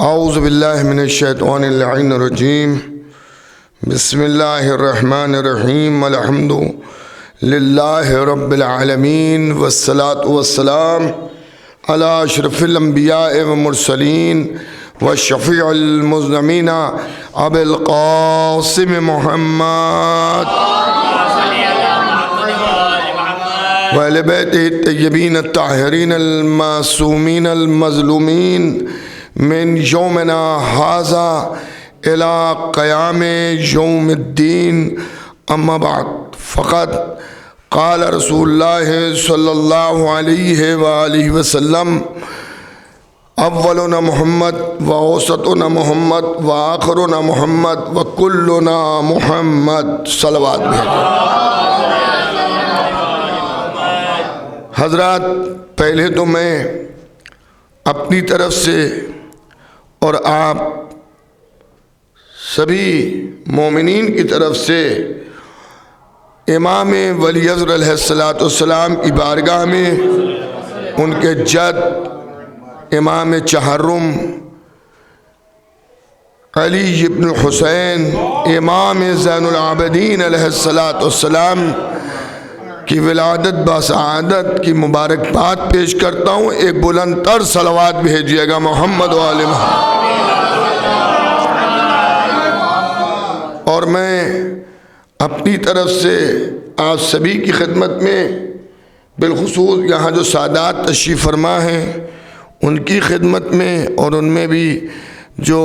اعوذ باللہ من الشیطان اللعین الرجیم بسم اللہ الرحمن الرحیم الحمد للہ رب العالمین والصلاة والسلام علی اشرف الانبیاء والمرسلین والشفیع المذنبین ابی القاسم محمد وآل بیتہ الطیبین الطاہرین المعصومین المظلومین من یومنا ھذا الی قیام یوم الدین اما بعد فقط قال رسول اللہ صلی اللہ علیہ وآلہ وسلم اولنا محمد ووسطنا محمد وآخرنا محمد وکلنا محمد صلوات بھیجو۔ حضرات، پہلے تو میں اپنی طرف سے اور آپ سبھی مومنین کی طرف سے امام ولی عصر علیہ السلام کی بارگاہ میں ان کے جد امام چہرم علی بن الحسین امام زین العابدین علیہ السلام کی ولادت بسعادت کی مبارکباد پیش کرتا ہوں۔ ایک بلند تر صلوات بھیجیے گا محمد و آل محمد۔ اور میں اپنی طرف سے آپ سبھی کی خدمت میں بالخصوص یہاں جو سادات تشریف فرما ہیں ان کی خدمت میں، اور ان میں بھی جو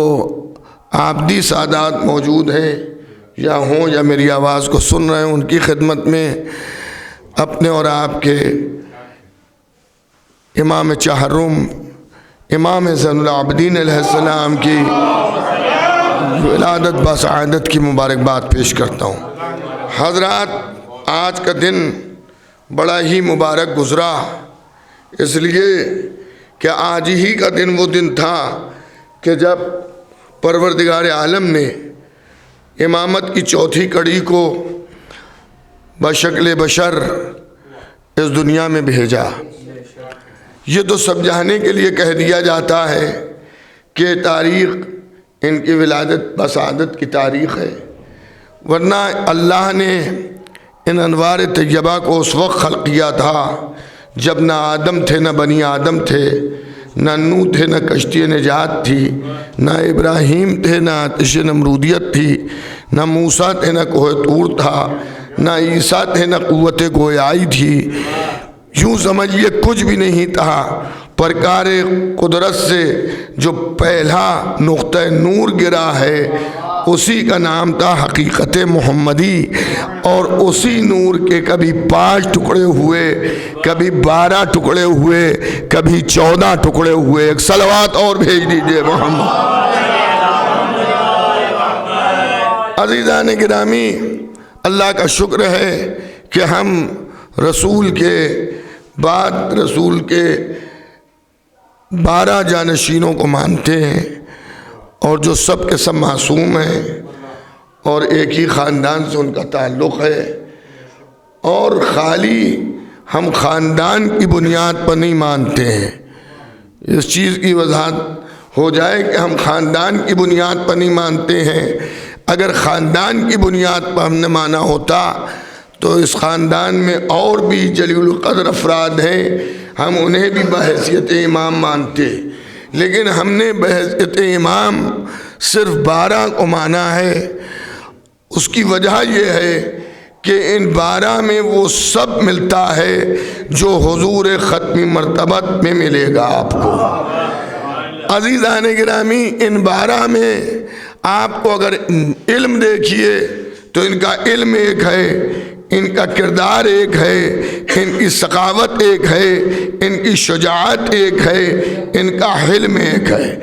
عابدی سادات موجود ہیں یا ہوں یا میری آواز کو سن رہے ہیں، ان کی خدمت میں اپنے اور آپ کے امام چہرم امام زین العابدین علیہ السلام کی ولادت بسعادت کی مبارکباد پیش کرتا ہوں۔ حضرات، آج کا دن بڑا ہی مبارک گزرا، اس لیے کہ آج ہی کا دن وہ دن تھا کہ جب پروردگار عالم نے امامت کی چوتھی کڑی کو بشکل بشر اس دنیا میں بھیجا۔ یہ تو سب جانے کے لیے کہہ دیا جاتا ہے کہ تاریخ ان کی ولادت بسعادت کی تاریخ ہے، ورنہ اللہ نے ان انوار طیبہ کو اس وقت خلق کیا تھا جب نہ آدم تھے، نہ بنی آدم تھے، نہ نوح تھے، نہ کشتی نجات تھی، نہ ابراہیم تھے، نہ آتش نمرودیت تھی، نہ موسیٰ تھے، نہ کوہ طور تھا، نہ عیسیٰ تھے، نہ قوت گویائی تھی۔ یوں سمجھئے کچھ بھی نہیں تھا، پر کار قدرت سے جو پہلا نقطہ نور گرا ہے اسی کا نام تھا حقیقت محمدی، اور اسی نور کے کبھی 5 ٹکڑے ہوئے، کبھی 12 ٹکڑے ہوئے، کبھی 14 ٹکڑے ہوئے۔ ایک صلوات اور بھیج دیجئے محمد۔ عزیزان گرامی، اللہ کا شکر ہے کہ ہم رسول کے بعد رسول کے 12 جانشینوں کو مانتے ہیں، اور جو سب کے سب معصوم ہیں اور ایک ہی خاندان سے ان کا تعلق ہے، اور خالی ہم خاندان کی بنیاد پر نہیں مانتے ہیں۔ اس چیز کی وضاحت ہو جائے کہ ہم خاندان کی بنیاد پر نہیں مانتے ہیں۔ اگر خاندان کی بنیاد پر ہم نے مانا ہوتا تو اس خاندان میں اور بھی جلیل القدر افراد ہیں، ہم انہیں بھی بحیثیت امام مانتے، لیکن ہم نے بحیثیت امام صرف 12 کو مانا ہے۔ اس کی وجہ یہ ہے کہ ان 12 میں وہ سب ملتا ہے جو حضور ختمی مرتبت میں ملے گا آپ کو۔ عزیزان گرامی، ان 12 میں آپ کو اگر علم دیکھیے تو ان کا علم ایک ہے، ان کا کردار ایک ہے، ان کی ثقافت ایک ہے، ان کی شجاعت ایک ہے، ان کا حلم ایک ہے۔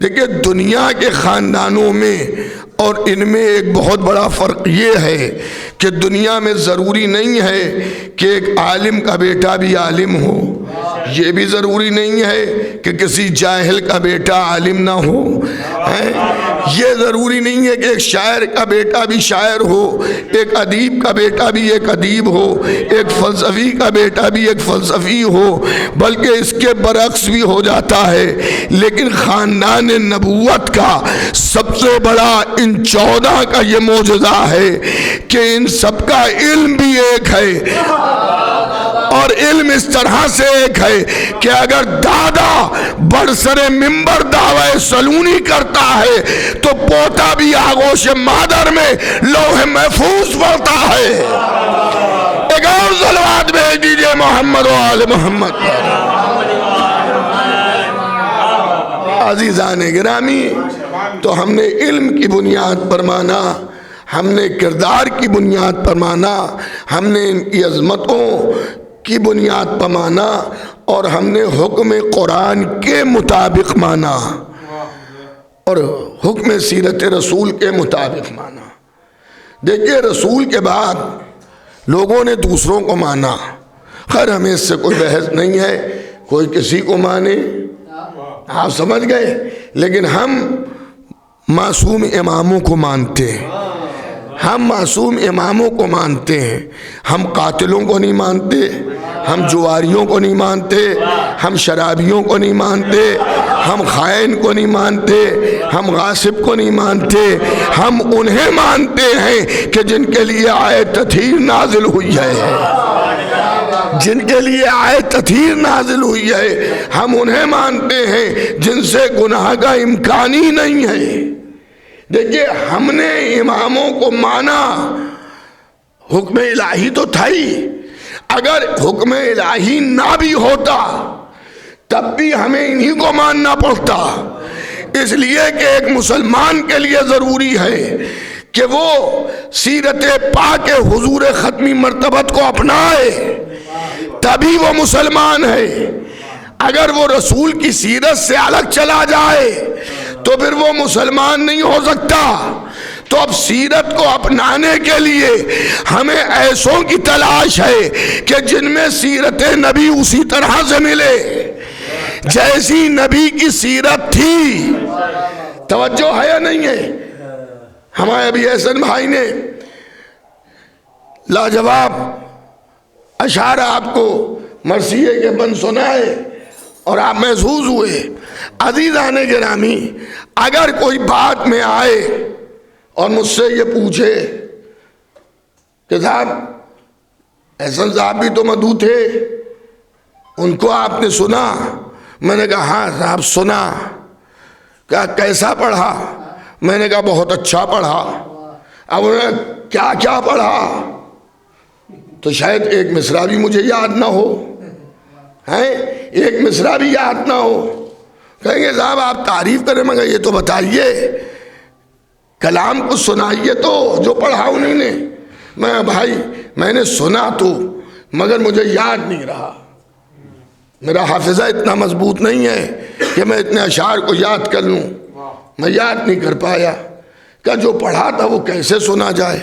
دیکھیں، دنیا کے خاندانوں میں اور ان میں ایک بہت بڑا فرق یہ ہے کہ دنیا میں ضروری نہیں ہے کہ ایک عالم کا بیٹا بھی عالم ہو، یہ بھی ضروری نہیں ہے کہ کسی جاہل کا بیٹا عالم نہ ہو۔ یہ ضروری نہیں ہے کہ ایک شاعر کا بیٹا بھی شاعر ہو، ایک ادیب کا بیٹا بھی ایک ادیب ہو، ایک فلسفی کا بیٹا بھی ایک فلسفی ہو، بلکہ اس کے برعکس بھی ہو جاتا ہے۔ لیکن خاندان نبوت کا سب سے بڑا ان 14 کا یہ معجزہ ہے کہ ان سب کا علم بھی ایک ہے، اور علم اس طرح سے ایک ہے کہ اگر دادا برسر ممبر دعوی سلونی کرتا ہے تو پوتا بھی آغوش مادر میں لوح محفوظ پڑھتا ہے۔ ایک اور صلوات بھیج دیجئے محمد و آل محمد۔ عزیزان گرامی، تو ہم نے علم کی بنیاد پر مانا، ہم نے کردار کی بنیاد پر مانا، ہم نے ان کی عظمتوں کی بنیاد پر مانا، اور ہم نے حکم قرآن کے مطابق مانا اور حکم سیرت رسول کے مطابق مانا۔ دیکھیے، رسول کے بعد لوگوں نے دوسروں کو مانا، خیر ہمیں اس سے کوئی بحث نہیں ہے، کوئی کسی کو مانے، آپ سمجھ گئے، لیکن ہم معصوم اماموں کو مانتے ہیں، ہم معصوم اماموں کو مانتے ہیں، ہم قاتلوں کو نہیں مانتے، ہم جواریوں کو نہیں مانتے، ہم شرابیوں کو نہیں مانتے، ہم خائن کو نہیں مانتے، ہم غاصب کو نہیں مانتے، ہم انہیں مانتے ہیں کہ جن کے لیے آیت تطہیر نازل ہوئی ہے، جن کے لیے آیت تطہیر نازل ہوئی ہے، ہم انہیں مانتے ہیں جن سے گناہ کا امکان ہی نہیں ہے۔ دیکھیے، ہم نے اماموں کو مانا، حکم الہی تو تھا ہی، اگر حکم الہی نہ بھی ہوتا تب بھی ہمیں انہی کو ماننا پڑتا، اس لیے کہ ایک مسلمان کے لیے ضروری ہے کہ وہ سیرت پاک حضور ختمی مرتبت کو اپنائے، تبھی وہ مسلمان ہے۔ اگر وہ رسول کی سیرت سے الگ چلا جائے تو پھر وہ مسلمان نہیں ہو سکتا۔ تو اب سیرت کو اپنانے کے لیے ہمیں ایسوں کی تلاش ہے کہ جن میں سیرت نبی اسی طرح سے ملے جیسی نبی کی سیرت تھی۔ توجہ ہے یا نہیں ہے؟ ہمارے ابھی احسن بھائی نے لاجواب اشعار آپ کو مرثیے کے بند سنائے اور آپ محظوظ ہوئے۔ عزیزان گرامی، اگر کوئی بات میں آئے اور مجھ سے یہ پوچھے کہ صاحب احسن صاحب بھی تو مدعو تھے، ان کو آپ نے سنا؟ میں نے کہا ہاں صاحب سنا۔ کہا کیسا پڑھا؟ میں نے کہا بہت اچھا پڑھا۔ اب انہوں نے کیا کیا پڑھا؟ تو شاید ایک مصرع بھی مجھے یاد نہ ہو، ایک مصرع بھی یاد نہ ہو۔ کہیں گے صاحب آپ تعریف کریں، مگر یہ تو بتائیے، کلام کو سنائیے تو جو پڑھا انہوں نے۔ میں بھائی میں نے سنا تو، مگر مجھے یاد نہیں رہا، میرا حافظہ اتنا مضبوط نہیں ہے کہ میں اتنے اشعار کو یاد کر لوں، میں یاد نہیں کر پایا۔ کہ جو پڑھا تھا وہ کیسے سنا جائے؟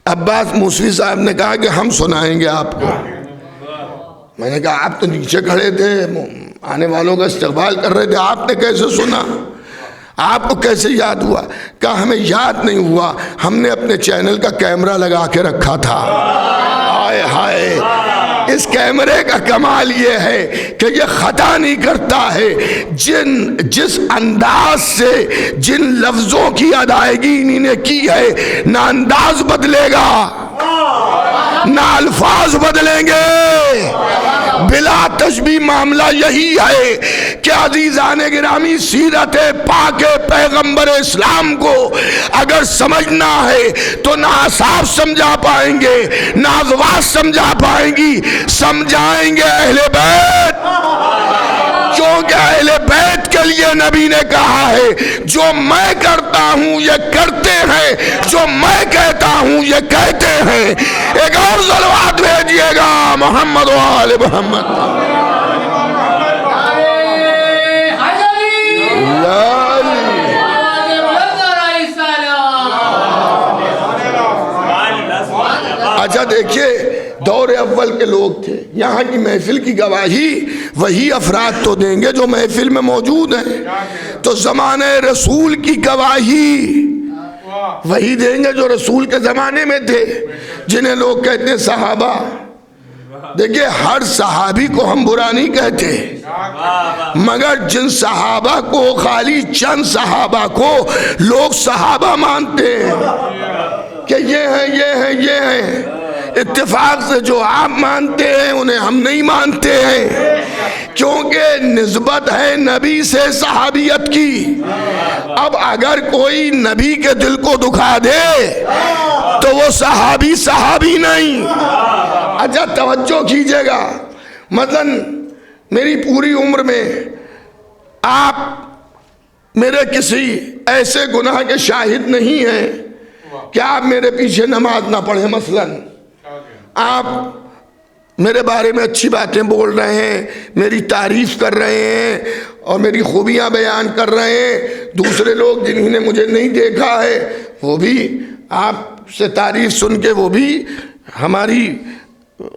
عباس موسوی صاحب نے کہا کہ ہم سنائیں گے آپ کو۔ میں نے کہا آپ تو نیچے کھڑے تھے، آنے والوں کا استقبال کر رہے تھے، آپ نے کیسے سنا؟ آپ کو کیسے یاد ہوا؟ کہا ہمیں یاد نہیں ہوا، ہم نے اپنے چینل کا کیمرہ لگا کے رکھا تھا۔ ہائے ہائے، اس کیمرے کا کمال یہ ہے کہ یہ خطا نہیں کرتا ہے، جس انداز سے جن لفظوں کی ادائیگی انہی نے کی ہے، نہ انداز بدلے گا نہ الفاظ بدلیں گے، بلا تشبیہ معاملہ یہی ہے کہ عزیزان گرامی سیرت پاک پیغمبر اسلام کو اگر سمجھنا ہے تو نہ اصحاب سمجھا پائیں گے، نہ ازواج سمجھا پائیں گی، سمجھائیں گے اہل بیت، کیونکہ اہل بیت کے لیے نبی نے کہا ہے جو میں کرتا ہوں یہ کرتے ہیں، جو میں کہتا ہوں یہ کہتے ہیں۔ ایک اور صلوات بھیجئے گا محمد و آل محمد۔ اچھا دیکھیے، دور اول کے لوگ تھے، یہاں کی محفل کی گواہی وہی افراد تو دیں گے جو محفل میں موجود ہیں. تو زمانہ رسول کی گواہی وہی دیں گے جو رسول کے زمانے میں تھے، جنہیں لوگ کہتے ہیں صحابہ. دیکھیے ہر صحابی کو ہم برا نہیں کہتے، مگر جن صحابہ کو، خالی چند صحابہ کو لوگ صحابہ مانتے ہیں کہ یہ ہیں یہ ہیں یہ ہیں، اتفاق سے جو آپ مانتے ہیں انہیں ہم نہیں مانتے ہیں، کیونکہ نسبت ہے نبی سے صحابیت کی. اب اگر کوئی نبی کے دل کو دکھا دے تو وہ صحابی نہیں. اچھا توجہ کیجئے گا، مثلا میری پوری عمر میں آپ میرے کسی ایسے گناہ کے شاہد نہیں ہیں کہ آپ میرے پیچھے نماز نہ پڑھیں. مثلا آپ میرے بارے میں اچھی باتیں بول رہے ہیں، میری تعریف کر رہے ہیں اور میری خوبیاں بیان کر رہے ہیں. دوسرے لوگ جنہوں نے مجھے نہیں دیکھا ہے وہ بھی آپ سے تعریف سن کے وہ بھی ہماری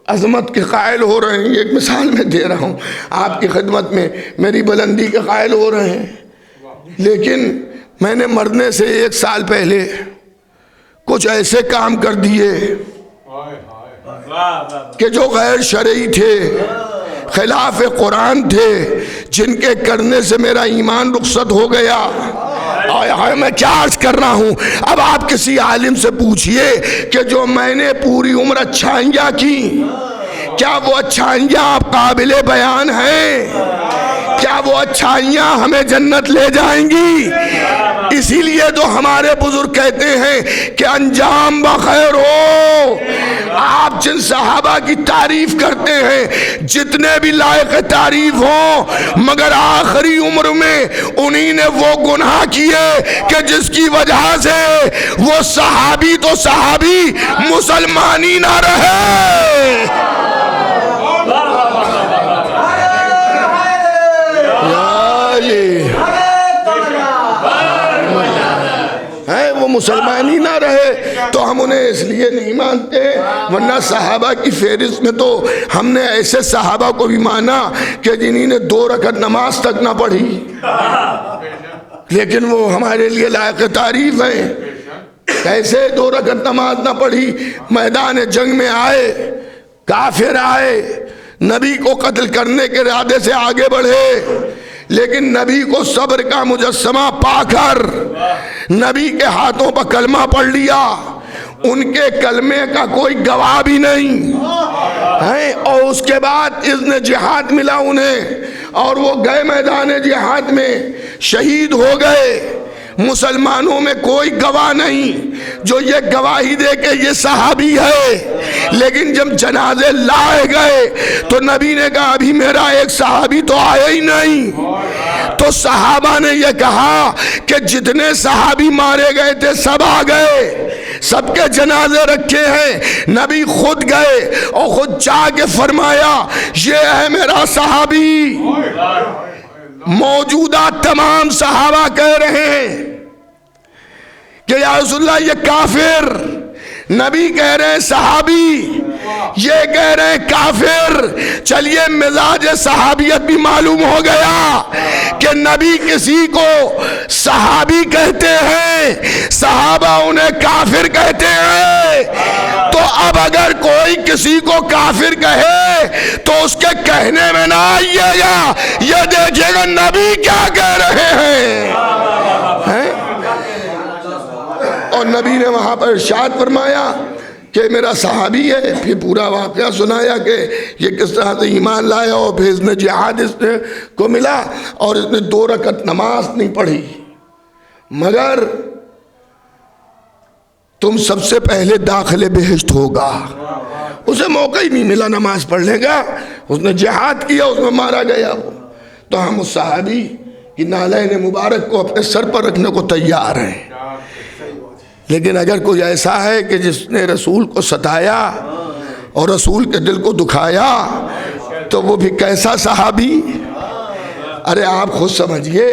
عظمت کے قائل ہو رہے ہیں. ایک مثال میں دے رہا ہوں آپ کی خدمت میں، میری بلندی کے قائل ہو رہے ہیں. لیکن میں نے مرنے سے 1 سال پہلے کچھ ایسے کام کر دیے کہ جو غیر شرعی تھے، خلاف قرآن تھے، جن کے کرنے سے میرا ایمان رخصت ہو گیا. میں کیا عرض کر رہا ہوں، اب آپ کسی عالم سے پوچھئے کہ جو میں نے پوری عمر اچھائیاں کی، کیا وہ اچھائیاں آپ قابل بیان ہیں؟ کیا وہ اچھائیاں ہمیں جنت لے جائیں گی؟ اسی لیے تو ہمارے بزرگ کہتے ہیں کہ انجام بخیر ہو. آپ جن صحابہ کی تعریف کرتے ہیں جتنے بھی لائق تعریف ہوں، مگر آخری عمر میں انہی نے وہ گناہ کیے کہ جس کی وجہ سے وہ صحابی تو صحابی مسلمانی نہ رہے. وہ مسلمانی نہ رہے تو ہم انہیں اس لیے نہیں مانتے. ورنہ صحابہ کی فہرست میں تو ہم نے ایسے صحابہ کو بھی مانا کہ جنہی نے 2 رکعت نماز تک نہ پڑھی، لیکن وہ ہمارے لیے لائق تعریف ہیں. کیسے 2 رکعت نماز نہ پڑھی؟ میدان جنگ میں آئے، کافر آئے، نبی کو قتل کرنے کے ارادے سے آگے بڑھے، لیکن نبی کو صبر کا مجسمہ پا کر نبی کے ہاتھوں پر کلمہ پڑھ لیا. ان کے کلمے کا کوئی گواہ بھی نہیں ہے، اور اس کے بعد اذن جہاد ملا انہیں اور وہ گئے میدان جہاد میں، شہید ہو گئے. مسلمانوں میں کوئی گواہ نہیں جو یہ گواہی دے کہ یہ صحابی ہے. لیکن جب جنازے لائے گئے تو نبی نے کہا ابھی میرا ایک صحابی تو آیا ہی نہیں. تو صحابہ نے یہ کہا کہ جتنے صحابی مارے گئے تھے سب آ گئے، سب کے جنازے رکھے ہیں. نبی خود گئے اور خود جا کے فرمایا یہ ہے میرا صحابی. موجودہ تمام صحابہ کہہ رہے ہیں کہ یا رسول اللہ یہ کافر. نبی کہہ رہے ہیں صحابی، یہ کہہ رہے ہیں کافر. چلیے مزاج صحابیت بھی معلوم ہو گیا کہ نبی کسی کو صحابی کہتے ہیں، صحابہ انہیں کافر کہتے ہیں. تو اب اگر کوئی کسی کو کافر کہے تو اس کے کہنے میں نہ آئیے گا، یہ دیکھیے گا نبی کیا کہہ رہے ہیں. اور نبی نے وہاں پر ارشاد فرمایا کہ میرا صحابی ہے. پھر پورا واقعہ سنایا کہ یہ کس طرح سے ایمان لایا اور پھر اس نے جہاد اس کو ملا اور اس نے 2 رکعت نماز نہیں پڑھی. مگر تم سب سے پہلے داخل بہشت ہوگا. اسے موقع ہی نہیں ملا نماز پڑھنے کا، اس نے جہاد کیا، اس میں مارا گیا. تو ہم اس صحابی کی نالین مبارک کو اپنے سر پر رکھنے کو تیار ہیں. لیکن اگر کوئی ایسا ہے کہ جس نے رسول کو ستایا اور رسول کے دل کو دکھایا تو وہ بھی کیسا صحابی. ارے آپ خود سمجھئے،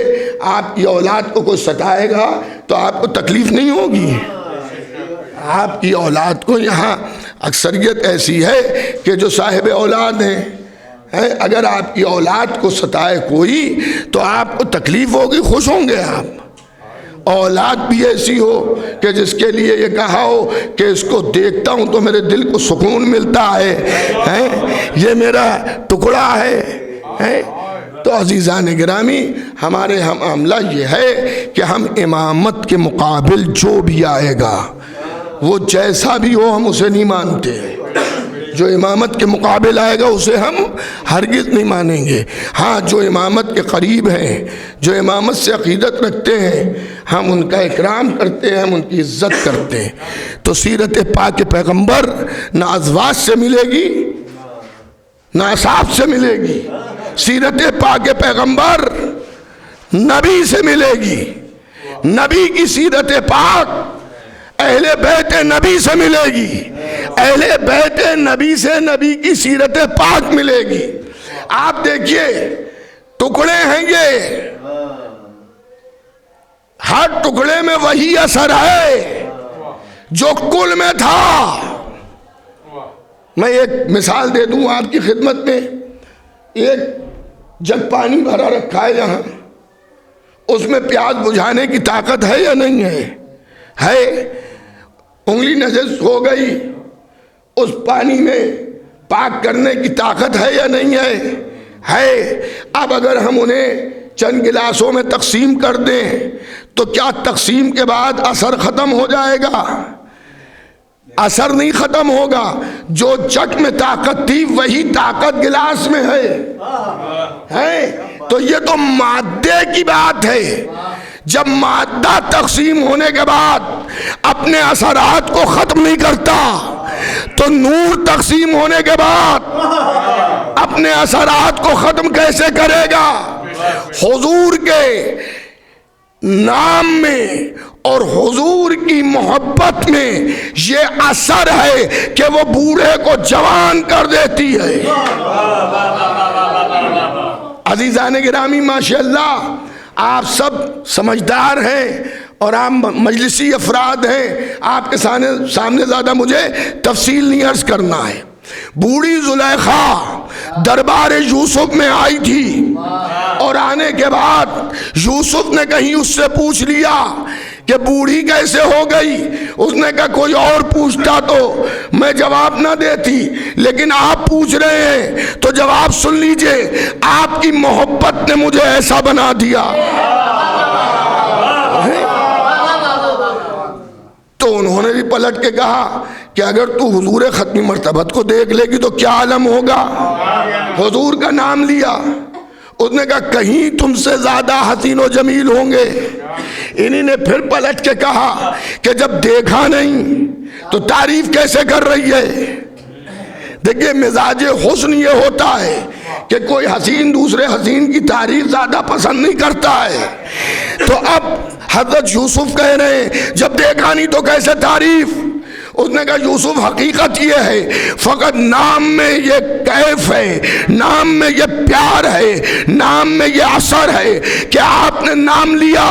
آپ کی اولاد کو کوئی ستائے گا تو آپ کو تکلیف نہیں ہوگی. آپ کی اولاد کو، یہاں اکثریت ایسی ہے کہ جو صاحب اولاد ہیں اگر آپ کی اولاد کو ستائے کوئی تو آپ کو تکلیف ہوگی، خوش ہوں گے آپ؟ اولاد بھی ایسی ہو کہ جس کے لیے یہ کہا ہو کہ اس کو دیکھتا ہوں تو میرے دل کو سکون ملتا ہے، یہ میرا ٹکڑا ہے۔ تو عزیزان گرامی، ہمارے معاملہ یہ ہے کہ ہم امامت کے مقابل جو بھی آئے گا وہ جیسا بھی ہو ہم اسے نہیں مانتے۔ جو امامت کے مقابل آئے گا اسے ہم ہرگز نہیں مانیں گے۔ ہاں، جو امامت کے قریب ہیں، جو امامت سے عقیدت رکھتے ہیں، ہم ان کا اکرام کرتے ہیں، ہم ان کی عزت کرتے ہیں۔ تو سیرت پاک پیغمبر نہ ازواج سے ملے گی نہ اصحاب سے ملے گی، سیرت پاک پیغمبر نبی سے ملے گی۔ نبی کی سیرت پاک اہل بیت نبی سے ملے گی، اہل بیت نبی سے نبی کی سیرت پاک ملے گی۔ آپ دیکھیے، ٹکڑے ہیں یہ، ہر ٹکڑے میں وہی اثر ہے جو کل میں تھا۔ میں ایک مثال دے دوں آپ کی خدمت میں۔ ایک جگ پانی بھرا رکھا ہے یہاں، اس میں پیاس بجھانے کی طاقت ہے یا نہیں ہے؟ انگلی نجس ہو گئی، اس پانی میں پاک کرنے کی طاقت ہے یا نہیں ہے؟ اب اگر ہم انہیں چند گلاسوں میں تقسیم کر دیں تو کیا تقسیم کے بعد اثر ختم ہو جائے گا؟ اثر نہیں ختم ہوگا۔ جو جگ میں طاقت تھی وہی طاقت گلاس میں ہے۔ تو یہ تو مادے کی بات ہے۔ جب مادہ تقسیم ہونے کے بعد اپنے اثرات کو ختم نہیں کرتا تو نور تقسیم ہونے کے بعد اپنے اثرات کو ختم کیسے کرے گا؟ حضور کے نام میں اور حضور کی محبت میں یہ اثر ہے کہ وہ بوڑھے کو جوان کر دیتی ہے۔ عزیزان گرامی، ماشاءاللہ آپ سب سمجھدار ہیں اور آپ مجلسی افراد ہیں، آپ کے سامنے زیادہ مجھے تفصیل نہیں عرض کرنا ہے۔ بوڑھی زلیخا دربار یوسف میں آئی تھی اور آنے کے بعد یوسف نے کہیں اس سے پوچھ لیا کہ بوڑھی کیسے ہو گئی؟ اس نے کہا کوئی اور پوچھتا تو میں جواب نہ دیتی، لیکن آپ پوچھ رہے ہیں تو جواب سن لیجئے۔ آپ کی محبت نے مجھے ایسا بنا دیا۔ تو انہوں نے بھی پلٹ کے کہا کہ اگر تو حضور ختمی مرتبت کو دیکھ لے گی تو کیا عالم ہوگا؟ حضور کا نام لیا، اس نے کہا کہیں تم سے زیادہ حسین و جمیل ہوں گے۔ انہی نے پھر پلٹ کے کہا کہ جب دیکھا نہیں تو تعریف کیسے کر رہی ہے؟ دیکھیں، مزاج حسن یہ ہوتا ہے کہ کوئی حسین دوسرے حسین کی تعریف زیادہ پسند نہیں کرتا ہے۔ تو اب حضرت یوسف کہہ رہے ہیں جب دیکھا نہیں تو کیسے تعریف؟ اس نے کہا یوسف حقیقت یہ ہے، فقط نام میں یہ کیف ہے، نام میں یہ پیار ہے، نام میں یہ اثر ہے کہ آپ نے نام لیا،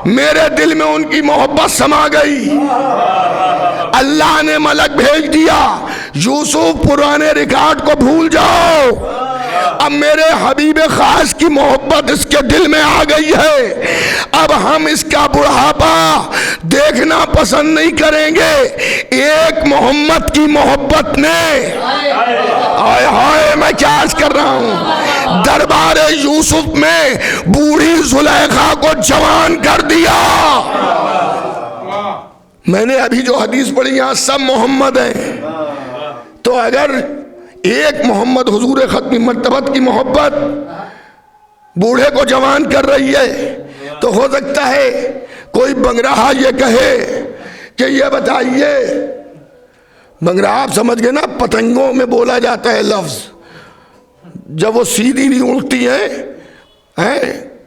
میرے دل میں ان کی محبت سما گئی۔ اللہ نے ملک بھیج دیا، یوسف پرانے ریکارڈ کو بھول جاؤ، اب میرے حبیب خاص کی محبت اس کے دل میں آ گئی ہے، اب ہم اس کا بڑھاپا دیکھنا پسند نہیں کریں گے۔ ایک محمد کی محبت نے، آئے ہائے میں کیا عرض کر رہا ہوں، دربار یوسف میں بوڑھی زلیخا کو جوان کر دیا۔ میں نے ابھی جو حدیث پڑھی یہاں سب محمد ہیں، تو اگر ایک محمد حضور ختمی مرتبت کی محبت بوڑھے کو جوان کر رہی ہے تو ہو سکتا ہے کوئی بنگراہ یہ کہے کہ یہ بتائیے، بنگراہ آپ سمجھ گئے نا، پتنگوں میں بولا جاتا ہے لفظ، جب وہ سیدھی نہیں اڑتی ہیں،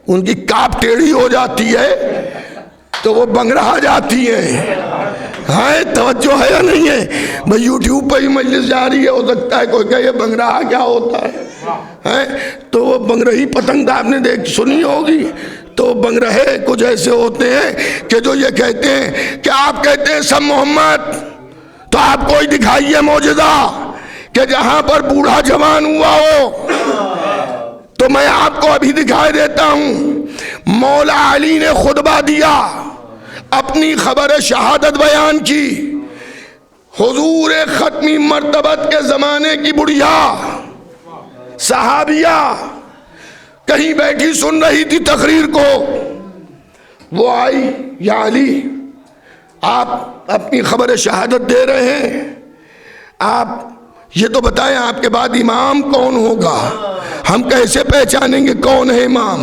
ان کی کاپ ٹیڑھی ہو جاتی ہے تو وہ بنگراہ جاتی ہیں۔ ہاں، توجہ ہے یا نہیں ہے؟ بھئی یوٹیوب پہ ہی مجلس جاری ہے، ہو سکتا ہے کوئی کہے یہ بنگراہ کیا ہوتا ہے؟ تو وہ بنگرہی پتنگ آپ نے سنی ہوگی، تو بنگرہے کچھ ایسے ہوتے ہیں کہ جو یہ کہتے ہیں کہ آپ کہتے ہیں سب محمد، تو آپ کوئی دکھائیے معجزہ کہ جہاں پر بوڑھا جوان ہوا ہو، تو میں آپ کو ابھی دکھائی دیتا ہوں، مولا علی نے خطبہ دیا، اپنی خبر شہادت بیان کی، حضور ختمی مرتبت کے زمانے کی بڑھیا صحابیہ کہیں بیٹھی سن رہی تھی تقریر کو، وہ آئی، یا علی آپ اپنی خبر شہادت دے رہے ہیں، آپ یہ تو بتائیں آپ کے بعد امام کون ہوگا، ہم کیسے پہچانیں گے کون ہے امام؟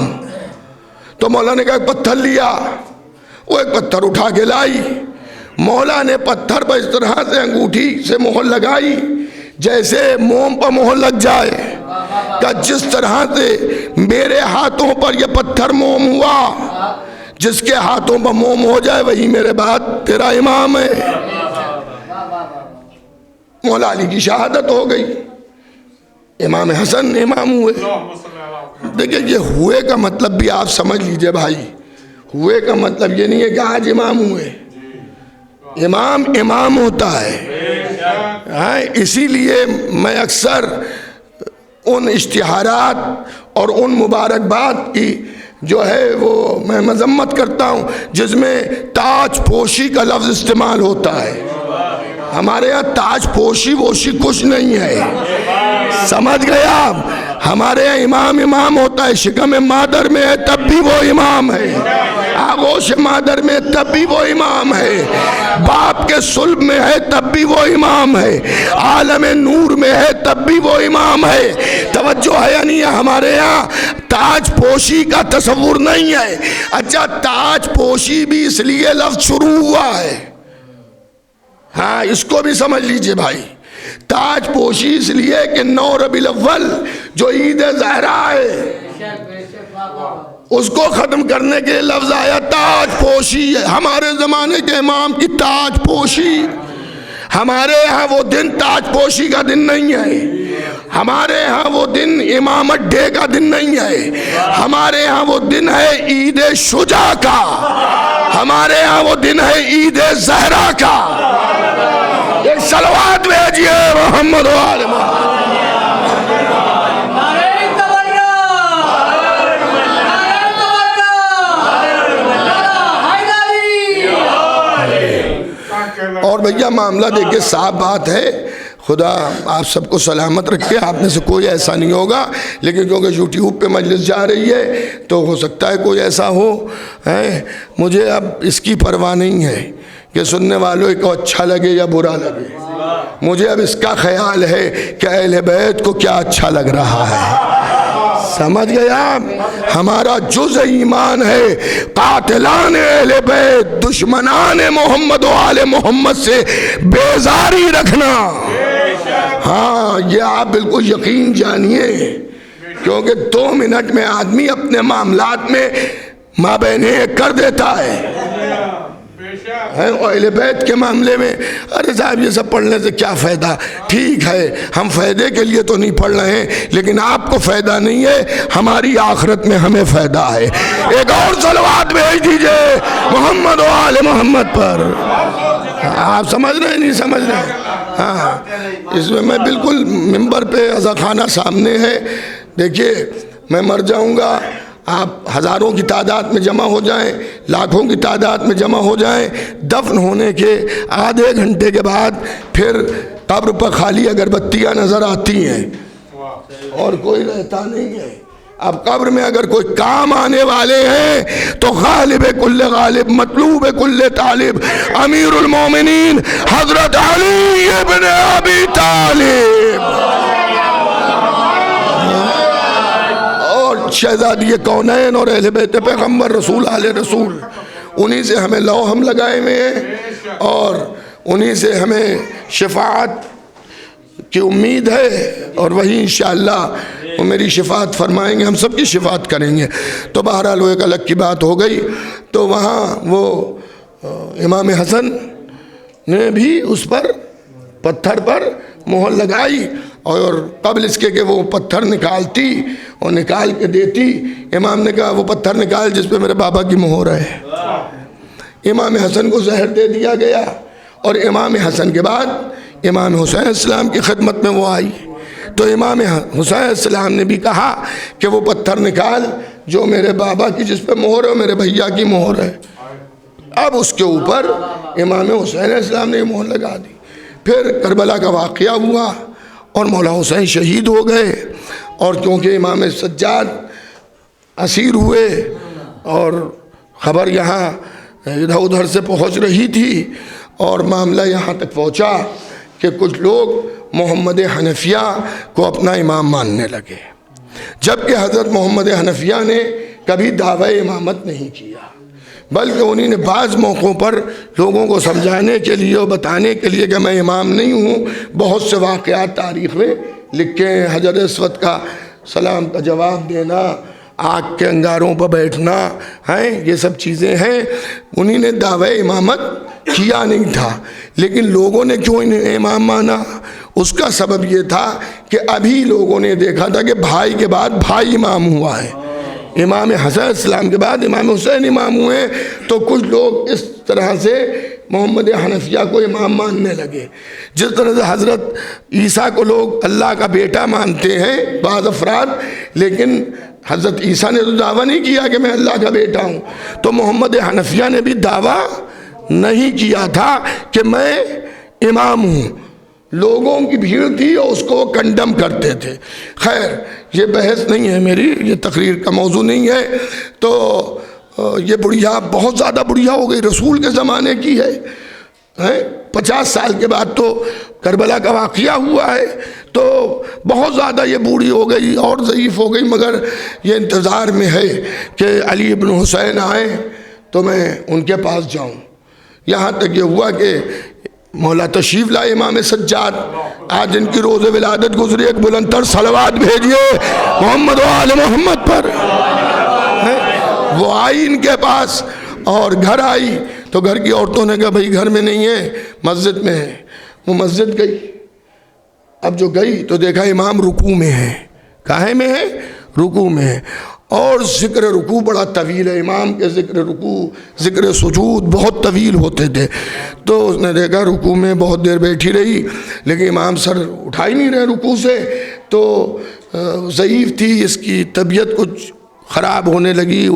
تو مولا نے کہا ایک پتھر لیا، وہ ایک پتھر اٹھا کے لائی، مولا نے پتھر پر اس طرح سے انگوٹھی سے مہر لگائی جیسے موم پر مہر لگ جائے، کہ جس طرح سے میرے ہاتھوں پر یہ پتھر موم ہوا، جس کے ہاتھوں پر موم ہو جائے وہی میرے بعد تیرا امام ہے۔ مولا علی کی شہادت ہو گئی، امام حسن امام ہوئے۔ دیکھیں یہ ہوئے کا مطلب بھی آپ سمجھ لیجئے بھائی، ہوئے کا مطلب یہ نہیں ہے کہ آج امام ہوئے، امام امام ہوتا ہے۔ اسی لیے میں اکثر ان اشتہارات اور ان مبارکباد کی جو ہے وہ میں مذمت کرتا ہوں جس میں تاج پوشی کا لفظ استعمال ہوتا ہے۔ ہمارے ہاں تاج پوشی ووشی کچھ نہیں ہے، سمجھ گئے آپ؟ ہمارے ہاں امام امام ہوتا ہے، شکم مادر میں ہے تب بھی وہ امام ہے، آغوش مادر میں تب بھی وہ امام ہے، باپ کے صلب میں ہے تب بھی وہ امام ہے، عالم نور میں ہے تب بھی وہ امام ہے۔ توجہ ہے یا نہیں ہے؟ ہمارے ہاں تاج پوشی کا تصور نہیں ہے۔ اچھا تاج پوشی بھی اس لیے لفظ شروع ہوا ہے، ہاں اس کو بھی سمجھ لیجئے بھائی، تاج پوشی اس لیے کہ 9 ربیع الاول جو عید زہرا ہے اس کو ختم کرنے کے لفظ آیا تاج پوشی ہے۔ ہمارے زمانے کے امام کی تاج پوشی، ہمارے ہاں وہ دن تاج پوشی کا دن نہیں ہے، ہمارے ہاں وہ دن امامت ڈے کا دن نہیں ہے، ہمارے ہاں وہ دن ہے عید شجاع کا، ہمارے ہاں وہ دن ہے عید زہرا کا۔ ایک صلوات بھیجئے محمد و آل محمد۔ اور بھیا معاملہ دیکھیں صاف بات ہے، خدا آپ سب کو سلامت رکھے، آپ میں سے کوئی ایسا نہیں ہوگا، لیکن کیونکہ یوٹیوب پہ مجلس جا رہی ہے تو ہو سکتا ہے کوئی ایسا ہو، مجھے اب اس کی پرواہ نہیں ہے کہ سننے والوں کو اچھا لگے یا برا لگے، مجھے اب اس کا خیال ہے کہ اہل بیت کو کیا اچھا لگ رہا ہے۔ سمجھ گئے آپ؟ ہمارا جز ایمان ہے قاتلان اہل بیت، دشمنان محمد و آل محمد سے بیزاری رکھنا۔ ہاں یہ آپ بالکل یقین جانیے، کیونکہ 2 منٹ میں آدمی اپنے معاملات میں مابین کر دیتا ہے۔ اہل بیت کے معاملے میں ارے صاحب یہ سب پڑھنے سے کیا فائدہ؟ ٹھیک ہے ہم فائدے کے لیے تو نہیں پڑھ رہے ہیں، لیکن آپ کو فائدہ نہیں ہے، ہماری آخرت میں ہمیں فائدہ ہے۔ ایک اور صلوات بھیج دیجئے محمد و آل محمد پر۔ آپ سمجھ رہے ہیں نہیں سمجھ رہے؟ ہاں اس میں بالکل ممبر پہ عزا خانہ سامنے ہے، دیکھیے میں مر جاؤں گا، آپ ہزاروں کی تعداد میں جمع ہو جائیں، لاکھوں کی تعداد میں جمع ہو جائیں، دفن ہونے کے آدھے گھنٹے کے بعد پھر قبر پر خالی اگربتیاں نظر آتی ہیں اور کوئی رہتا نہیں ہے۔ اب قبر میں اگر کوئی کام آنے والے ہیں تو غالب کل غالب، مطلوب کل طالب، امیر المومنین حضرت علی ابن ابی طالب، شہزادی کونین اور اہل بیت پیغمبر رسول آل رسول، انہی سے ہمیں لوہم لگائے ہوئے ہیں اور انہی سے ہمیں شفاعت کی امید ہے، اور وہی انشاءاللہ وہ میری شفاعت فرمائیں گے، ہم سب کی شفاعت کریں گے۔ تو بہرحال وہ ایک الگ کی بات ہو گئی۔ تو وہاں وہ امام حسن نے بھی اس پر پتھر پر مہر لگائی، اور قبل اس کے کہ وہ پتھر نکالتی اور نکال کے دیتی، امام نے کہا وہ پتھر نکال جس پہ میرے بابا کی مہر ہے۔ امام حسن کو زہر دے دیا گیا، اور امام حسن کے بعد امام حسین السلام کی خدمت میں وہ آئی تو امام حسین السلام نے بھی کہا کہ وہ پتھر نکال جو میرے بابا کی جس پہ مہر ہے اور میرے بھیا کی مہر ہے۔ اب اس کے اوپر امام حسین السلام نے مہر لگا دی۔ پھر کربلا کا واقعہ ہوا اور مولا حسین شہید ہو گئے، اور کیونکہ امام سجاد اسیر ہوئے اور خبر یہاں ادھر ادھر سے پہنچ رہی تھی اور معاملہ یہاں تک پہنچا کہ کچھ لوگ محمد حنفیہ کو اپنا امام ماننے لگے، جبکہ حضرت محمد حنفیہ نے کبھی دعوی امامت نہیں کیا، بلکہ انہی نے بعض موقعوں پر لوگوں کو سمجھانے کے لیے اور بتانے کے لیے کہ میں امام نہیں ہوں، بہت سے واقعات تاریخ میں لکھے ہیں۔ حجر اسود کا سلام کا جواب دینا، آگ کے انگاروں پر بیٹھنا ہیں، یہ سب چیزیں ہیں۔ انہی نے دعوی امامت کیا نہیں تھا، لیکن لوگوں نے کیوں انہیں امام مانا؟ اس کا سبب یہ تھا کہ ابھی لوگوں نے دیکھا تھا کہ بھائی کے بعد بھائی امام ہوا ہے، امام حسن السلام کے بعد امام حسین امام ہوئے، تو کچھ لوگ اس طرح سے محمد حنفیہ کو امام ماننے لگے۔ جس طرح سے حضرت عیسیٰ کو لوگ اللہ کا بیٹا مانتے ہیں بعض افراد، لیکن حضرت عیسیٰ نے تو دعویٰ نہیں کیا کہ میں اللہ کا بیٹا ہوں، تو محمد حنفیہ نے بھی دعویٰ نہیں کیا تھا کہ میں امام ہوں۔ لوگوں کی بھیڑ تھی اور اس کو کنڈم کرتے تھے۔ خیر یہ بحث نہیں ہے میری، یہ تقریر کا موضوع نہیں ہے۔ تو یہ بڑھیا بہت زیادہ بڑھیا ہو گئی، رسول کے زمانے کی ہے، 50 سال کے بعد تو کربلا کا واقعہ ہوا ہے، تو بہت زیادہ یہ بوڑھی ہو گئی اور ضعیف ہو گئی، مگر یہ انتظار میں ہے کہ علی ابن حسین آئیں تو میں ان کے پاس جاؤں۔ یہاں تک یہ ہوا کہ مولا تشریف لائے امام سجاد، آج ان کی روز ولادت گزری، ایک بلند تر صلوات بھیجئے محمد و آل محمد پر۔ وہ آئی ان کے پاس اور گھر آئی تو گھر کی عورتوں نے کہا بھائی گھر میں نہیں ہے، مسجد میں ہے۔ وہ مسجد گئی، اب جو گئی تو دیکھا امام رکوع میں ہے۔ کہاں میں ہے؟ رکوع میں ہے، اور ذکر رکوع بڑا طویل ہے، امام کے ذکر رکوع ذکر سجود بہت طویل ہوتے تھے۔ تو اس نے دیکھا رکوع میں بہت دیر بیٹھی رہی، لیکن امام سر اٹھا ہی نہیں رہے رکوع سے، تو ضعیف تھی، اس کی طبیعت کچھ خراب ہونے لگی،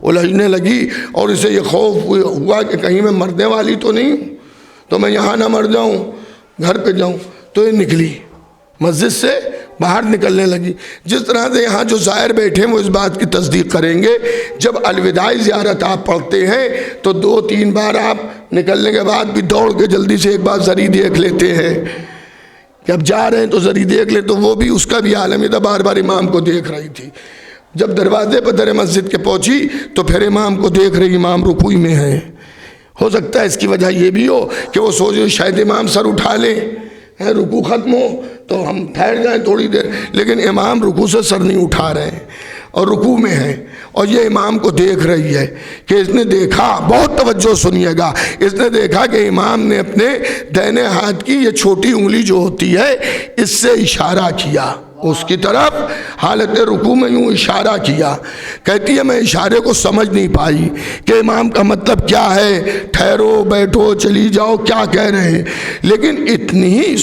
الجھنے لگی، اور اسے یہ خوف ہوا کہ کہیں میں مرنے والی تو نہیں ہوں، تو میں یہاں نہ مر جاؤں، گھر پہ جاؤں۔ تو یہ نکلی، مسجد سے باہر نکلنے لگی۔ جس طرح سے یہاں جو زائر بیٹھے ہیں وہ اس بات کی تصدیق کریں گے، جب الوداعی زیارت آپ پڑھتے ہیں تو 2-3 بار آپ نکلنے کے بعد بھی دوڑ کے جلدی سے ایک بار زری دیکھ لیتے ہیں کہ اب جا رہے ہیں تو زری دیکھ لیں، تو وہ بھی اس کا بھی عالم تھا، بار بار امام کو دیکھ رہی تھی۔ جب دروازے پر در مسجد کے پہنچی تو پھر امام کو دیکھ رہی، امام رکوع میں ہے۔ ہو سکتا ہے اس کی وجہ یہ بھی ہو کہ وہ سوچے شاید امام سر اٹھا لیں، رکوع ختم ہو تو ہم ٹھہر جائیں تھوڑی دیر، لیکن امام رکوع سے سر نہیں اٹھا رہے ہیں اور رکوع میں ہیں، اور یہ امام کو دیکھ رہی ہے کہ اس نے دیکھا، بہت توجہ سنیے گا، اس نے دیکھا کہ امام نے اپنے دائنے ہاتھ کی یہ چھوٹی انگلی جو ہوتی ہے اس سے اشارہ کیا اس کی طرف، حالت رکوع میں یوں اشارہ کیا۔ کہتی ہے میں اشارے کو سمجھ نہیں پائی کہ امام کا مطلب کیا ہے، ٹھہرو بیٹھو چلی جاؤ کیا کہہ رہے ہیں، لیکن اتنی ہی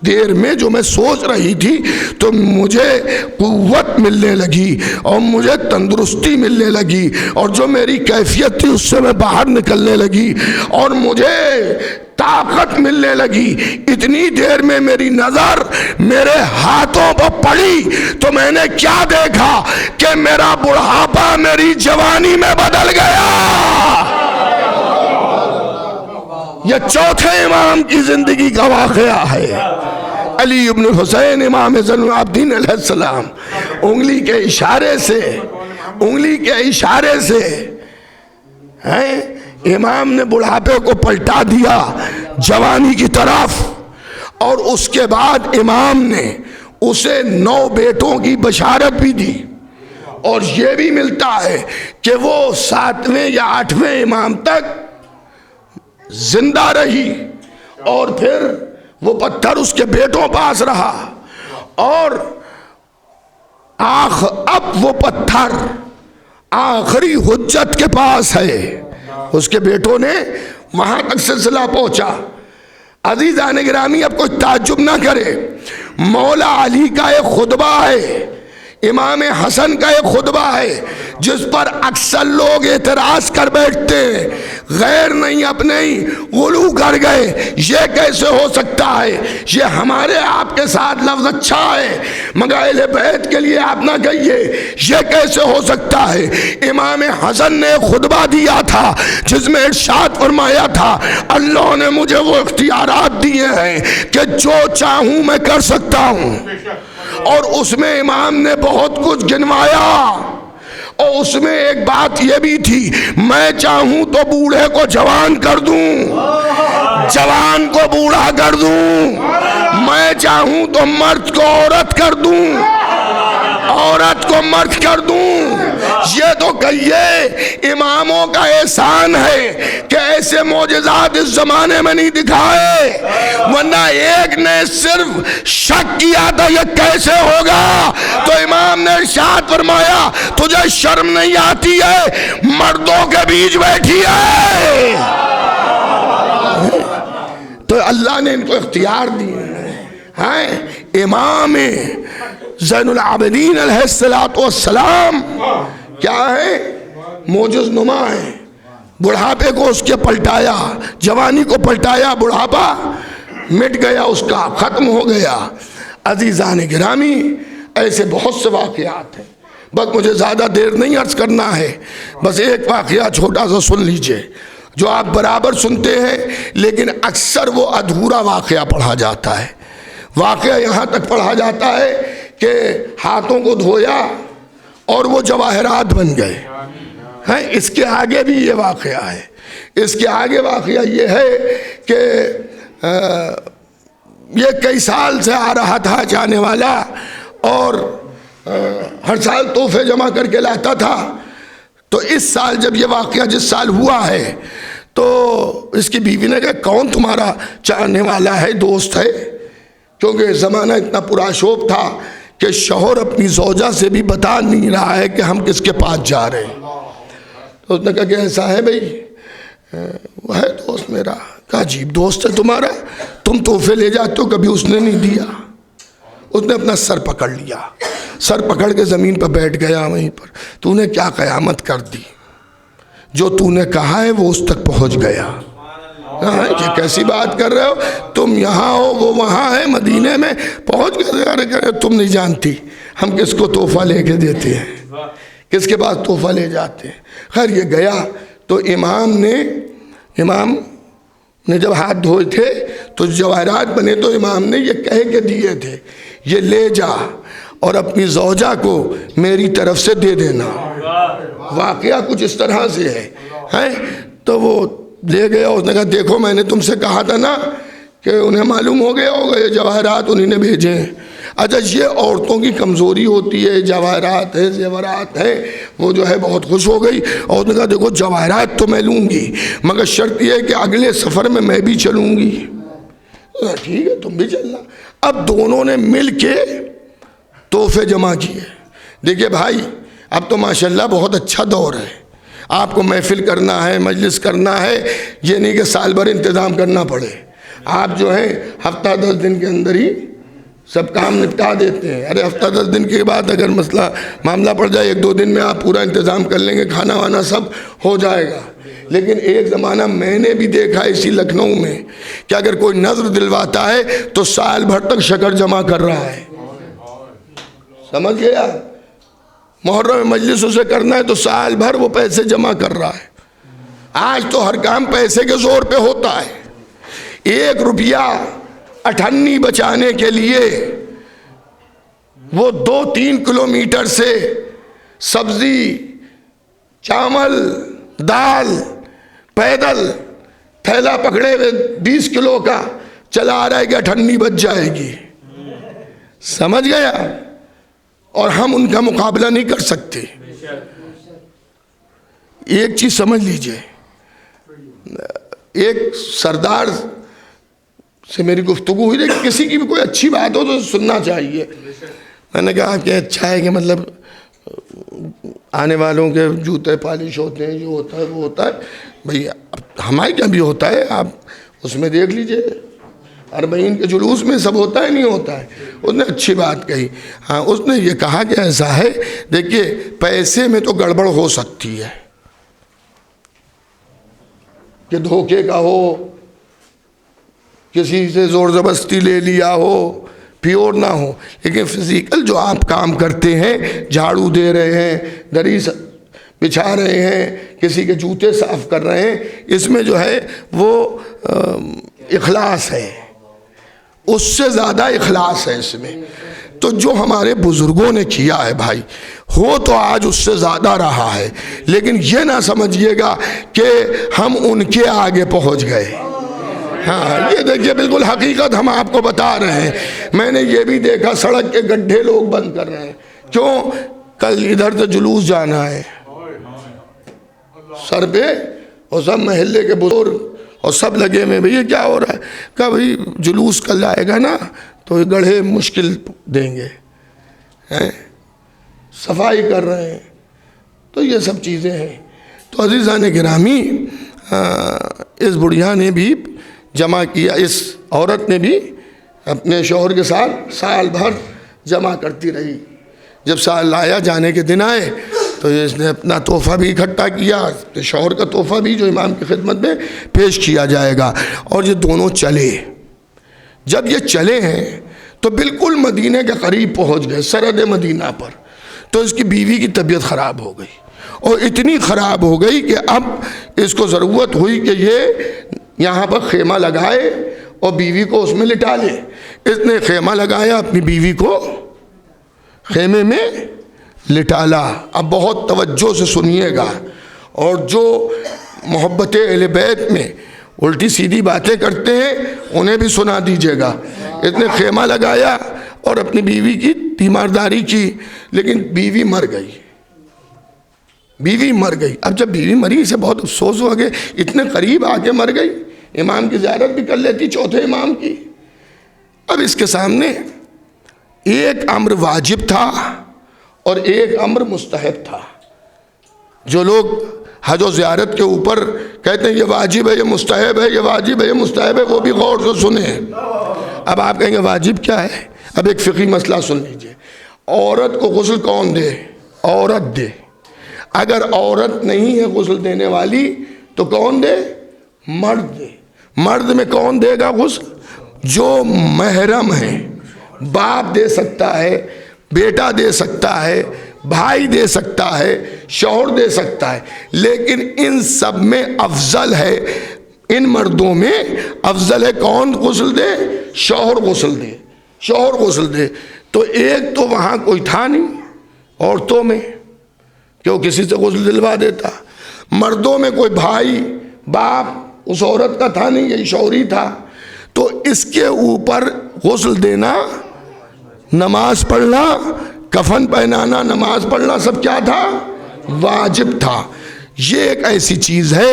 دیر میں جو میں سوچ رہی تھی تو مجھے قوت ملنے لگی اور مجھے تندرستی ملنے لگی، اور جو میری کیفیت تھی اس سے میں باہر نکلنے لگی اور مجھے طاقت ملنے لگی۔ اتنی دیر میں میری نظر میرے ہاتھوں پر پڑی تو میں نے کیا دیکھا کہ میرا بڑھاپا میری جوانی میں بدل گیا۔ یہ چوتھے امام کی زندگی کا واقعہ ہے، علی ابن حسین امام زین العابدین علیہ السلام۔ انگلی کے اشارے سے امام نے بڑھاپے کو پلٹا دیا جوانی کی طرف، اور اس کے بعد امام نے اسے 9 بیٹوں کی بشارت بھی دی، اور یہ بھی ملتا ہے کہ وہ 7ویں یا 8ویں امام تک زندہ رہی، اور پھر وہ پتھر اس کے بیٹوں پاس رہا، اور اب وہ پتھر آخری حجت کے پاس ہے۔ اس کے بیٹوں نے وہاں تک سلسلہ پہنچا، عزیزان گرامی، اب کوئی تعجب نہ کرے، مولا علی کا ایک خطبہ ہے، امام حسن کا ایک خطبہ ہے جس پر اکثر لوگ اعتراض کر بیٹھتے ہیں، غیر نہیں اپنے ہی غلو کر گئے، یہ کیسے ہو سکتا ہے، یہ ہمارے آپ کے ساتھ لفظ اچھا ہے مگر اہل بیت کے لیے آپ نہ کہیے، یہ کیسے ہو سکتا ہے۔ امام حسن نے خطبہ دیا تھا جس میں ارشاد فرمایا تھا، اللہ نے مجھے وہ اختیارات دیے ہیں کہ جو چاہوں میں کر سکتا ہوں، اور اس میں امام نے بہت کچھ گنوایا، اور اس میں ایک بات یہ بھی تھی، میں چاہوں تو بوڑھے کو جوان کر دوں، جوان کو بوڑھا کر دوں، میں چاہوں تو مرد کو عورت کر دوں، عورت کو مرد کر دوں۔ یہ تو کہیے اماموں کا احسان ہے کہ ایسے معجزات اس زمانے میں نہیں دکھائے، ورنہ ایک نے صرف شک کیا تھا یہ کیسے ہوگا، تو امام نے ارشاد فرمایا تجھے شرم نہیں آتی ہے، مردوں کے بیچ بیٹھی ہے۔ تو اللہ نے ان کو اختیار دیے ہیں۔ امام زین العابدین علیہ السلام کیا ہے؟ معجز نما ہے، بڑھاپے کو اس کے پلٹایا، جوانی کو پلٹایا، بڑھاپا مٹ گیا، اس کا ختم ہو گیا۔ عزیزان گرامی، ایسے بہت سے واقعات ہیں، بس مجھے زیادہ دیر نہیں عرض کرنا ہے، بس ایک واقعہ چھوٹا سا سن لیجئے جو آپ برابر سنتے ہیں لیکن اکثر وہ ادھورا واقعہ پڑھا جاتا ہے۔ واقعہ یہاں تک پڑھا جاتا ہے کہ ہاتھوں کو دھویا اور وہ جواہرات بن گئے ہیں۔ اس کے آگے بھی یہ واقعہ ہے، اس کے آگے واقعہ یہ ہے کہ یہ کئی سال سے آ رہا تھا جانے والا، اور ہر سال تحفے جمع کر کے لاتا تھا، تو اس سال جب یہ واقعہ جس سال ہوا ہے تو اس کی بیوی نے کہا کون تمہارا چاہنے والا ہے، دوست ہے، کیونکہ زمانہ اتنا پراشوب تھا کہ شوہر اپنی زوجہ سے بھی بتا نہیں رہا ہے کہ ہم کس کے پاس جا رہے ہیں۔ تو اس نے کہا کہ ایسا ہے بھئی، وہ ہے دوست میرا۔ کہا عجیب دوست ہے تمہارا، تم تحفے لے جاتے ہو، کبھی اس نے نہیں دیا۔ اس نے اپنا سر پکڑ لیا، سر پکڑ کے زمین پر بیٹھ گیا وہیں پر۔ تو نے کیا قیامت کر دی، جو تو نے کہا ہے وہ اس تک پہنچ گیا۔ یہ کیسی بات کر رہے ہو، تم یہاں ہو وہ وہاں ہے، مدینے میں پہنچ گئے۔ تم نہیں جانتی ہم کس کو تحفہ لے کے دیتے ہیں، کس کے پاس تحفہ لے جاتے ہیں۔ خیر یہ گیا تو امام نے جب ہاتھ دھوئے تھے تو جواہرات بنے، تو امام نے یہ کہہ کے دیے تھے یہ لے جا اور اپنی زوجہ کو میری طرف سے دے دینا۔ واقعہ کچھ اس طرح سے ہے۔ تو وہ لے گیا، اس نے کہا دیکھو میں نے تم سے کہا تھا نا کہ انہیں معلوم ہو گیا ہوگا یہ جواہرات انہیں نے بھیجے ہیں۔ اچھا یہ عورتوں کی کمزوری ہوتی ہے، جواہرات ہے، زیورات ہے، وہ جو ہے بہت خوش ہو گئی، اور اس نے کہا دیکھو جواہرات تو میں لوں گی مگر شرط یہ ہے کہ اگلے سفر میں بھی چلوں گی۔ ٹھیک ہے تم بھی چلنا۔ اب دونوں نے مل کے تحفے جمع کیے۔ دیکھیے بھائی اب تو ماشاءاللہ بہت اچھا دور ہے، آپ کو محفل کرنا ہے، مجلس کرنا ہے، یہ نہیں کہ سال بھر انتظام کرنا پڑے۔ آپ جو ہیں ہفتہ 10 دن کے اندر ہی سب کام نپٹا دیتے ہیں۔ ارے ہفتہ 10 دن کے بعد اگر معاملہ پڑ جائے 1-2 دن میں آپ پورا انتظام کر لیں گے، کھانا وانا سب ہو جائے گا۔ لیکن ایک زمانہ میں نے بھی دیکھا اسی لکھنؤ میں کہ اگر کوئی نظر دلواتا ہے تو سال بھر تک شکر جمع کر رہا ہے، سمجھ گیا؟ محرم مجلس اسے کرنا ہے تو سال بھر وہ پیسے جمع کر رہا ہے۔ آج تو ہر کام پیسے کے زور پہ ہوتا ہے۔ 1 روپیہ 98 بچانے کے لیے وہ 2-3 کلومیٹر سے سبزی، چاول، دال، پیدل تھیلا پکڑے ہوئے 20 کلو کا چلا آ رہا ہے کہ 98 بچ جائے گی، سمجھ گیا؟ اور ہم ان کا مقابلہ نہیں کر سکتے۔ ایک چیز سمجھ لیجئے، ایک سردار سے میری گفتگو ہوئی تھی، کسی کی بھی کوئی اچھی بات ہو تو سننا چاہیے۔ میں نے کہا کہ اچھا ہے کہ مطلب آنے والوں کے جوتے پالش ہوتے ہیں، جو ہوتا ہے وہ ہوتا ہے، بھئی ہمارے کیا بھی ہوتا ہے، آپ اس میں دیکھ لیجئے 40 کے جلوس میں سب ہوتا ہے نہیں ہوتا ہے. اس نے اچھی بات کہی. ہاں اس نے یہ کہا کہ ایسا ہے دیکھیے پیسے میں تو گڑبڑ ہو سکتی ہے کہ دھوکے کا ہو, کسی سے زور زبردستی لے لیا ہو, پیور نہ ہو, لیکن فزیکل جو آپ کام کرتے ہیں, جھاڑو دے رہے ہیں, دری بچھا رہے ہیں, کسی کے جوتے صاف کر رہے ہیں, اس میں جو ہے وہ اخلاص ہے, اس سے زیادہ اخلاص ہے اس میں. تو جو ہمارے بزرگوں نے کیا ہے بھائی, ہو تو آج اس سے زیادہ رہا ہے, لیکن یہ نہ سمجھیے گا کہ ہم ان کے آگے پہنچ گئے. ہاں یہ دیکھیے بالکل حقیقت ہم آپ کو بتا رہے ہیں. میں نے یہ بھی دیکھا سڑک کے گڈھے لوگ بند کر رہے ہیں. کیوں؟ کل ادھر سے جلوس جانا ہے سر پہ, اور سب محلے کے بزرگ اور سب لگے میں, بھئی یہ کیا ہو رہا ہے؟ کہا بھئی جلوس کل آئے گا نا تو یہ گڑھے مشکل دیں گے, صفائی کر رہے ہیں. تو یہ سب چیزیں ہیں. تو عزیزان گرامی, اس بڑھیا نے بھی جمع کیا, اس عورت نے بھی اپنے شوہر کے ساتھ سال بھر جمع کرتی رہی. جب سال لایا جانے کے دن آئے تو اس نے اپنا تحفہ بھی اکٹھا کیا, شوہر کا تحفہ بھی جو امام کی خدمت میں پیش کیا جائے گا. اور یہ دونوں چلے. جب یہ چلے ہیں تو بالکل مدینے کے قریب پہنچ گئے, سرحد مدینہ پر. تو اس کی بیوی کی طبیعت خراب ہو گئی, اور اتنی خراب ہو گئی کہ اب اس کو ضرورت ہوئی کہ یہ یہاں پر خیمہ لگائے اور بیوی کو اس میں لٹا لے. اس نے خیمہ لگایا, اپنی بیوی کو خیمے میں لٹالا. اب بہت توجہ سے سنیے گا, اور جو محبت اہل بیت میں الٹی سیدھی باتیں کرتے ہیں انہیں بھی سنا دیجئے گا. اس نے خیمہ لگایا اور اپنی بیوی کی تیمارداری کی, لیکن بیوی مر گئی. بیوی مر گئی. اب جب بیوی مری اسے بہت افسوس ہو گیا, اتنے قریب آ کے مر گئی, امام کی زیارت بھی کر لیتی, چوتھے امام کی. اب اس کے سامنے ایک امر واجب تھا اور ایک امر مستحب تھا. جو لوگ حج و زیارت کے اوپر کہتے ہیں یہ واجب ہے, یہ مستحب ہے, یہ واجب ہے, یہ مستحب ہے, وہ بھی غور سے سنیں. اب آپ کہیں گے واجب کیا ہے؟ اب ایک فقہی مسئلہ سن لیجئے. عورت کو غسل کون دے؟ عورت دے. اگر عورت نہیں ہے غسل دینے والی تو کون دے؟ مرد دے. مرد میں کون دے گا غسل؟ جو محرم ہے. باپ دے سکتا ہے, بیٹا دے سکتا ہے, بھائی دے سکتا ہے, شوہر دے سکتا ہے, لیکن ان سب میں افضل ہے, ان مردوں میں افضل ہے کون غسل دے؟ شوہر غسل دے. شوہر غسل دے. تو ایک تو وہاں کوئی تھا نہیں عورتوں میں کہ وہ کسی سے غسل دلوا دیتا. مردوں میں کوئی بھائی باپ اس عورت کا تھا نہیں, یہی شوہر ہی تھا. تو اس کے اوپر غسل دینا, نماز پڑھنا, کفن پہنانا, نماز پڑھنا سب کیا تھا؟ واجب تھا. یہ ایک ایسی چیز ہے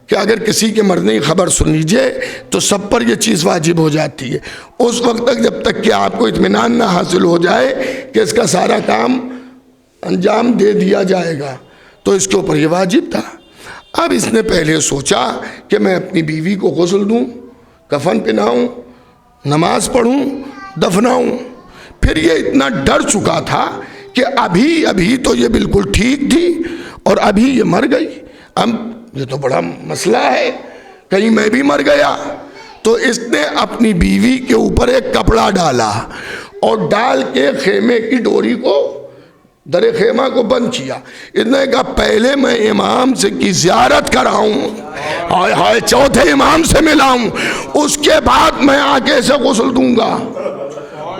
کہ اگر کسی کے مرنے کی خبر سن لیجئے تو سب پر یہ چیز واجب ہو جاتی ہے. اس وقت تک جب تک کہ آپ کو اطمینان نہ حاصل ہو جائے کہ اس کا سارا کام انجام دے دیا جائے گا, تو اس کے اوپر یہ واجب تھا. اب اس نے پہلے سوچا کہ میں اپنی بیوی کو غسل دوں, کفن پہناؤں, نماز پڑھوں, دفناؤں. پھر یہ اتنا ڈر چکا تھا کہ ابھی تو یہ بالکل ٹھیک تھی اور ابھی یہ مر گئی. اب یہ تو بڑا مسئلہ ہے, کہیں میں بھی مر گیا. تو اس نے اپنی بیوی کے اوپر ایک کپڑا ڈالا اور ڈال کے خیمے کی ڈوری کو, در خیمہ کو بند کیا. اس نے کہا پہلے میں امام سے کی زیارت کراؤں, ہائے چوتھے امام سے ملاؤں, اس کے بعد میں آگے سے غسل دوں گا,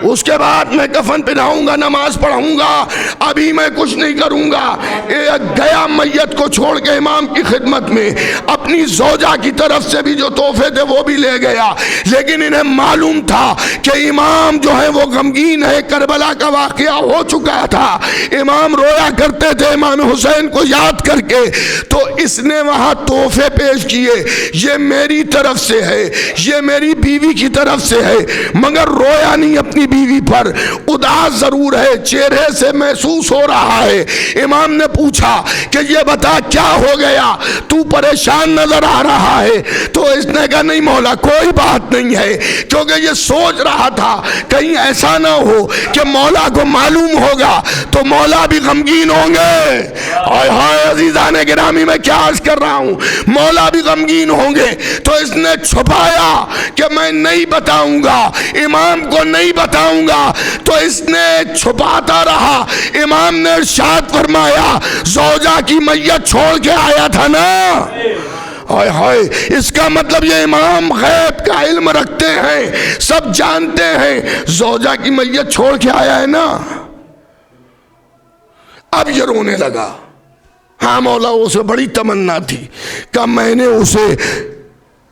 اس کے بعد میں کفن پہناؤں گا, نماز پڑھاؤں گا, ابھی میں کچھ نہیں کروں گا. گیا میت کو چھوڑ کے امام کی خدمت میں, اپنی زوجہ کی طرف سے بھی جو تحفے تھے وہ بھی لے گیا. لیکن انہیں معلوم تھا کہ امام جو ہے وہ غمگین ہے, کربلا کا واقعہ ہو چکا تھا, امام رویا کرتے تھے امام حسین کو یاد کر کے. تو اس نے وہاں تحفے پیش کیے, یہ میری طرف سے ہے, یہ میری بیوی کی طرف سے ہے, مگر رویا نہیں اپنی بیوی پر اداس ضرور ہے، چہرے سے محسوس ہو رہا ہے۔ امام نے پوچھا کہ یہ بتا کیا ہو گیا، تو پریشان نظر آ رہا ہے؟ تو اس نے کہا نہیں مولا کوئی بات نہیں ہے، کیونکہ یہ سوچ رہا تھا کہیں ایسا نہ ہو کہ مولا کو معلوم ہوگا تو مولا بھی غمگین ہوں گے۔ ہائے عزیزان گرامی میں کیا عرض کر رہا ہوں، مولا بھی غمگین ہوں گے، تو اس نے چھپایا کہ میں نہیں بتاؤں گا، امام کو نہیں بتاؤں گا، تو اس نے چھپاتا رہا۔ امام نے ارشاد فرمایا زوجہ کی میت چھوڑ کے آیا تھا نا۔ ہائے ہائے، اس کا مطلب یہ امام غیب کا علم رکھتے ہیں، سب جانتے ہیں، زوجہ کی میت چھوڑ کے آیا ہے نا۔ اب یہ رونے لگا۔ ہاں مولا اسے بڑی تمنا تھی کہ میں نے اسے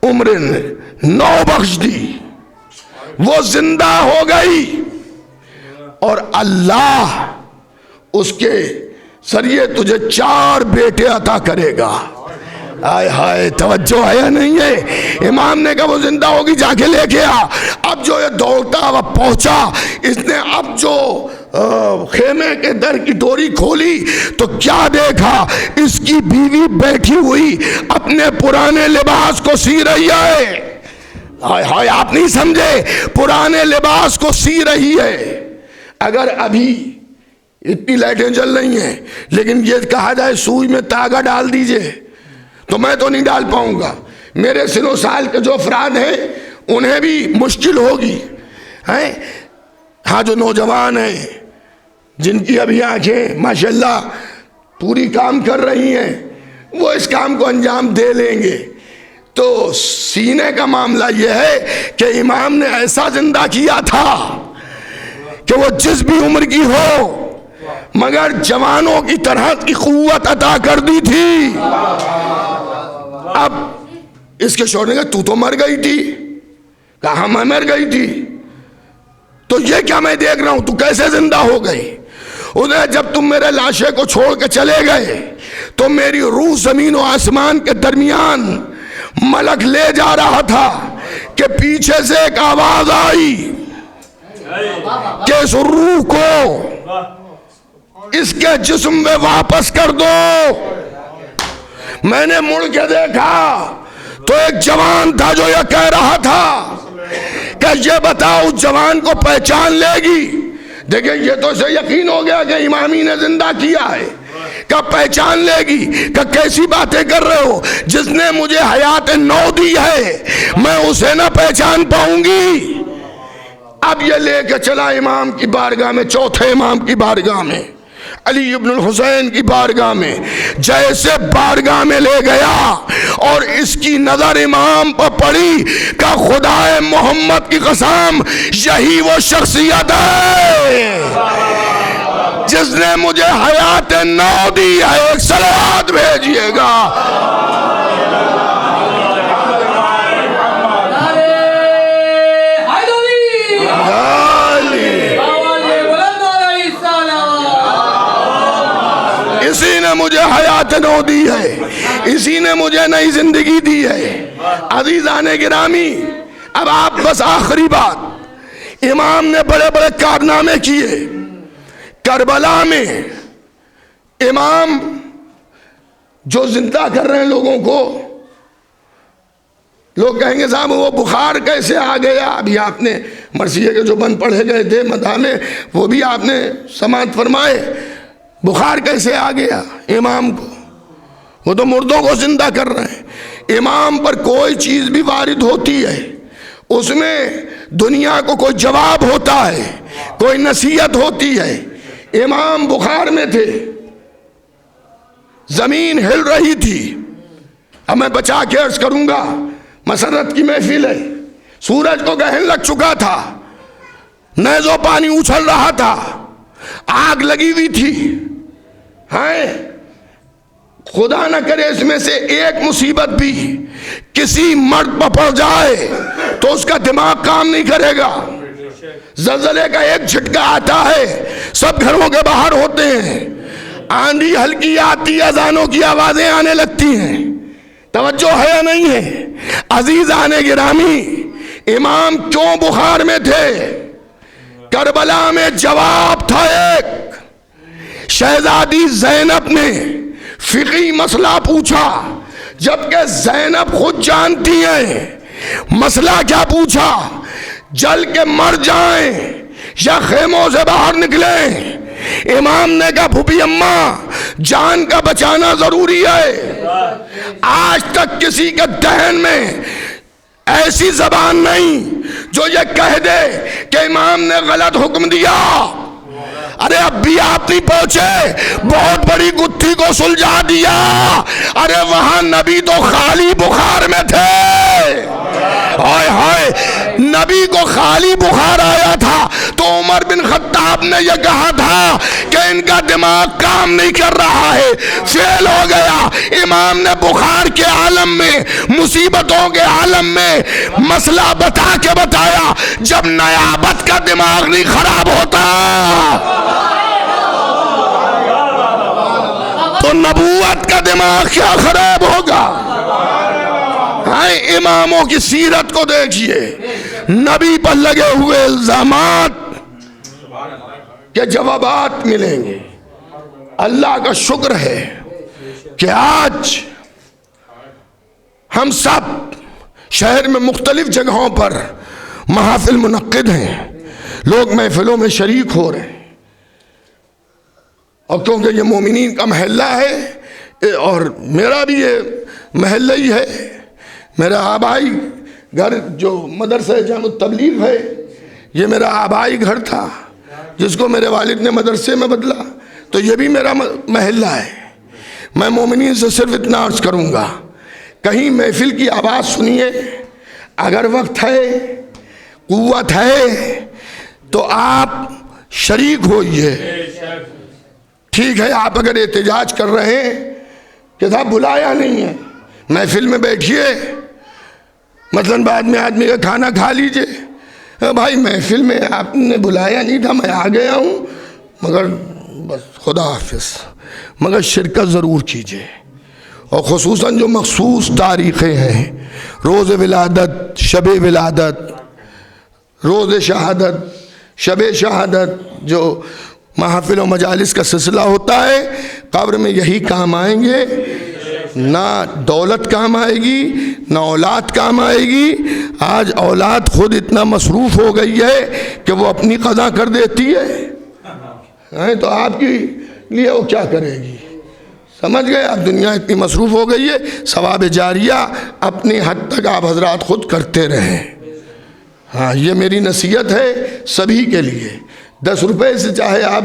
عمر نو بخش دی، وہ زندہ ہو گئی اور اللہ اس کے ذریعے تجھے 4 بیٹے عطا کرے گا۔ آئے ہائے، توجہ ہے یا نہیں ہے؟ امام نے کہا وہ زندہ ہوگی، جا کے لے کے آ۔ اب جو یہ دوڑتا ہوا پہنچا، اس نے اب جو خیمے کے در کی ڈوری کھولی تو کیا دیکھا، اس کی بیوی بیٹھی ہوئی اپنے پرانے لباس کو سی رہی ہے۔ ہائے ہائے، آپ نہیں سمجھے، پرانے لباس کو سی رہی ہے۔ اگر ابھی اتنی لائٹیں جل رہی ہیں لیکن یہ کہا جائے سوئی میں تاگا ڈال دیجئے تو میں تو نہیں ڈال پاؤں گا۔ میرے سن و سال کے جو افراد ہیں انہیں بھی مشکل ہوگی۔ ہاں جو نوجوان ہیں جن کی ابھی آنکھیں ماشاءاللہ پوری کام کر رہی ہیں وہ اس کام کو انجام دے لیں گے۔ تو سینے کا معاملہ یہ ہے کہ امام نے ایسا زندہ کیا تھا کہ وہ جس بھی عمر کی ہو مگر جوانوں کی طرح کی قوت عطا کر دی تھی۔ اب اس کے شوہر نے کہا تو مر گئی تھی، کہا میں مر گئی تھی، تو یہ کیا میں دیکھ رہا ہوں، تو کیسے زندہ ہو گئی؟ انہیں جب تم میرے لاشے کو چھوڑ کے چلے گئے تو میری روح زمین و آسمان کے درمیان ملک لے جا رہا تھا کہ پیچھے سے ایک آواز آئی کہ اس روح کو اس کے جسم میں واپس کر دو۔ میں نے مڑ کے دیکھا تو ایک جوان تھا جو یہ کہہ رہا تھا کہ یہ بتاؤ جوان کو پہچان لے گی؟ دیکھیں یہ تو اسے یقین ہو گیا کہ امامی نے زندہ کیا ہے، کہ پہچان لے گی، کہ کیسی باتیں کر رہے ہو، جس نے مجھے حیات نو دی ہے میں اسے نہ پہچان پاؤں گی۔ اب یہ لے کے چلا امام کی بارگاہ میں، چوتھے امام کی بارگاہ میں، علی ابن الحسین کی بارگاہ میں۔ جیسے بارگاہ میں لے گیا اور اس کی نظر امام پر پڑی کہ خدا محمد کی قسم یہی وہ شخصیت ہے جس نے مجھے حیات نو دی ہے، ایک صلوات بھیجئے گا۔ اسی نے مجھے حیات نو دی ہے، اسی نے مجھے نئی زندگی دی ہے۔ عزیزان گرامی، اب آپ بس آخری بات، امام نے بڑے بڑے کارنامے کیے۔ کربلا میں امام جو زندہ کر رہے ہیں لوگوں کو، لوگ کہیں گے صاحب وہ بخار کیسے آ گیا؟ ابھی آپ نے مرثیے کے جو بند پڑھے گئے تھے مدح میں وہ بھی آپ نے سماعت فرمائے، بخار کیسے آ گیا امام کو؟ وہ تو مردوں کو زندہ کر رہے ہیں۔ امام پر کوئی چیز بھی وارد ہوتی ہے اس میں دنیا کو کوئی جواب ہوتا ہے، کوئی نصیحت ہوتی ہے۔ امام بخار میں تھے، زمین ہل رہی تھی۔ اب میں بچا کے عرض کروں گا، مسرت کی محفل ہے، سورج کو گہن لگ چکا تھا، نیزو پانی اچھل رہا تھا، آگ لگی ہوئی تھی۔ خدا نہ کرے اس میں سے ایک مصیبت بھی کسی مرد پر پڑ جائے تو اس کا دماغ کام نہیں کرے گا۔ زلزلے کا ایک جھٹکا آتا ہے سب گھروں کے باہر ہوتے ہیں، آندھی ہلکی آتی، اذانوں کی آوازیں آنے لگتی ہیں۔ توجہ ہے یا نہیں ہے؟ عزیزان گرامی، امام کیوں بخار میں تھے؟ کربلا میں جواب تھا ایک، شہزادی زینب نے فقہی مسئلہ پوچھا، جبکہ زینب خود جانتی ہیں مسئلہ کیا پوچھا، جل کے مر جائیں یا خیموں سے باہر نکلیں؟ امام نے کہا پھوپھی اماں جان کا بچانا ضروری ہے۔ آج تک کسی کے دہن میں ایسی زبان نہیں جو یہ کہہ دے کہ امام نے غلط حکم دیا۔ ارے اب بھی آپ نہیں پہنچے، بہت بڑی گتھی کو سلجھا دیا۔ ارے وہاں نبی تو خالی بخار میں تھے، ہائے ہائے، نبی کو خالی بخار آیا تھا تو عمر بن خطاب نے یہ کہا تھا کہ ان کا دماغ کام نہیں کر رہا ہے، فیل ہو گیا۔ امام نے بخار کے عالم میں، مصیبتوں کے عالم میں مسئلہ بتا کے بتایا، جب نیابت کا دماغ نہیں خراب ہوتا تو نبوت کا دماغ کیا خراب ہوگا؟ اماموں کی سیرت کو دیکھیے، نبی پر لگے ہوئے الزامات کے جوابات ملیں گے۔ اللہ کا شکر ہے کہ آج ہم سب شہر میں مختلف جگہوں پر محافل منعقد ہیں، لوگ محفلوں میں شریک ہو رہے ہیں، اور کیونکہ یہ مومنین کا محلہ ہے اور میرا بھی یہ محلہ ہی ہے، میرا آبائی گھر جو مدرسہ جامع التبلیغ ہے یہ میرا آبائی گھر تھا، جس کو میرے والد نے مدرسے میں بدلا، تو یہ بھی میرا محلہ ہے۔ میں مومنین سے صرف اتنا عرض کروں گا، کہیں محفل کی آواز سنیے، اگر وقت ہے، قوت ہے تو آپ شریک ہوئیے۔ ٹھیک ہے، آپ اگر احتجاج کر رہے ہیں کہ صاحب بلایا نہیں ہے، محفل میں بیٹھیے، مثلاً بعد میں آدمی کا کھانا کھا لیجئے۔ بھائی محفل میں آپ نے بلایا نہیں تھا، میں آ گیا ہوں، مگر بس خدا حافظ، مگر شرکت ضرور کیجئے، اور خصوصاً جو مخصوص تاریخیں ہیں، روز ولادت، شب ولادت، روز شہادت، شب شہادت، جو محافل و مجالس کا سلسلہ ہوتا ہے، قبر میں یہی کام آئیں گے، نہ دولت کام آئے گی، نہ اولاد کام آئے گی۔ آج اولاد خود اتنا مصروف ہو گئی ہے کہ وہ اپنی قضا کر دیتی ہے، تو آپ کی لیے وہ کیا کرے گی؟ سمجھ گئے؟ اب دنیا اتنی مصروف ہو گئی ہے، ثواب جاریہ اپنی حد تک آپ حضرات خود کرتے رہیں۔ ہاں، یہ میری نصیحت ہے سبھی کے لیے، 10 روپے سے چاہے آپ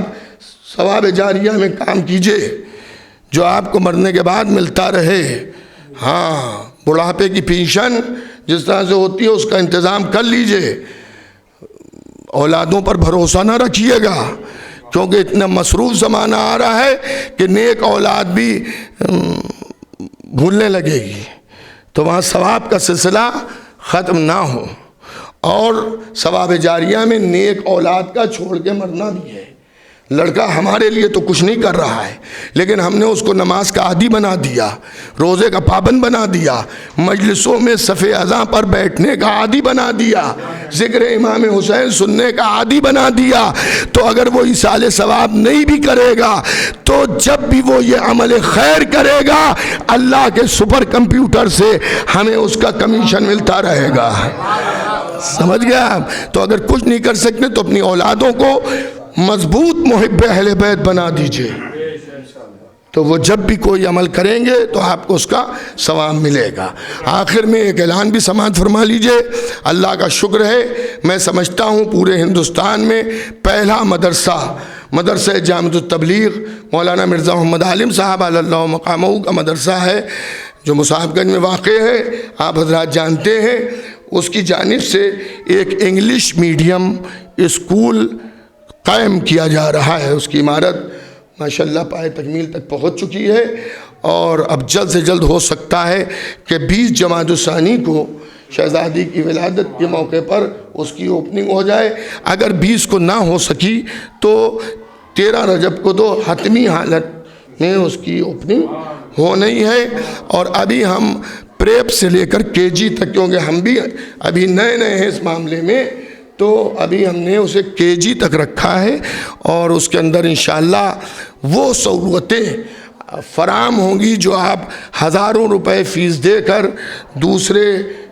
ثواب جاریہ میں کام کیجئے، جو آپ کو مرنے کے بعد ملتا رہے۔ ہاں، بڑھاپے کی پینشن جس طرح سے ہوتی ہے اس کا انتظام کر لیجئے۔ اولادوں پر بھروسہ نہ رکھیے گا، کیونکہ اتنا مصروف زمانہ آ رہا ہے کہ نیک اولاد بھی بھولنے لگے گی، تو وہاں ثواب کا سلسلہ ختم نہ ہو۔ اور ثواب جاریہ میں نیک اولاد کا چھوڑ کے مرنا بھی ہے۔ لڑکا ہمارے لیے تو کچھ نہیں کر رہا ہے، لیکن ہم نے اس کو نماز کا عادی بنا دیا، روزے کا پابند بنا دیا، مجلسوں میں صف اذاں پر بیٹھنے کا عادی بنا دیا، ذکر امام حسین سننے کا عادی بنا دیا، تو اگر وہ ایصال ثواب نہیں بھی کرے گا تو جب بھی وہ یہ عمل خیر کرے گا اللہ کے سپر کمپیوٹر سے ہمیں اس کا کمیشن ملتا رہے گا۔ سمجھ گیا؟ تو اگر کچھ نہیں کر سکتے تو اپنی اولادوں کو مضبوط محب اہل بیت بنا دیجئے، تو وہ جب بھی کوئی عمل کریں گے تو آپ کو اس کا ثواب ملے گا۔ آخر میں ایک اعلان بھی سماعت فرما لیجئے۔ اللہ کا شکر ہے، میں سمجھتا ہوں پورے ہندوستان میں پہلا مدرسہ جامع التبلیغ مولانا مرزا محمد عالم صاحب علی اللہ مقامہ کا مدرسہ ہے، جو مصعب گنج میں واقع ہے، آپ حضرات جانتے ہیں۔ اس کی جانب سے ایک انگلش میڈیم اسکول قائم کیا جا رہا ہے، اس کی عمارت ماشاءاللہ پائے تکمیل تک پہنچ چکی ہے، اور اب جلد سے جلد ہو سکتا ہے کہ 20 جمادی الثانی کو شہزادی کی ولادت کے موقع پر اس کی اوپننگ ہو جائے۔ اگر 20 کو نہ ہو سکی تو 13 رجب کو تو حتمی حالت میں اس کی اوپننگ ہونی ہے۔ اور ابھی ہم پریپ سے لے کر KG تک، کیونکہ ہم بھی ابھی نئے ہیں اس معاملے میں، تو ابھی ہم نے اسے KG تک رکھا ہے، اور اس کے اندر انشاءاللہ وہ سہولتیں فراہم ہوں گی جو آپ ہزاروں روپے فیس دے کر دوسرے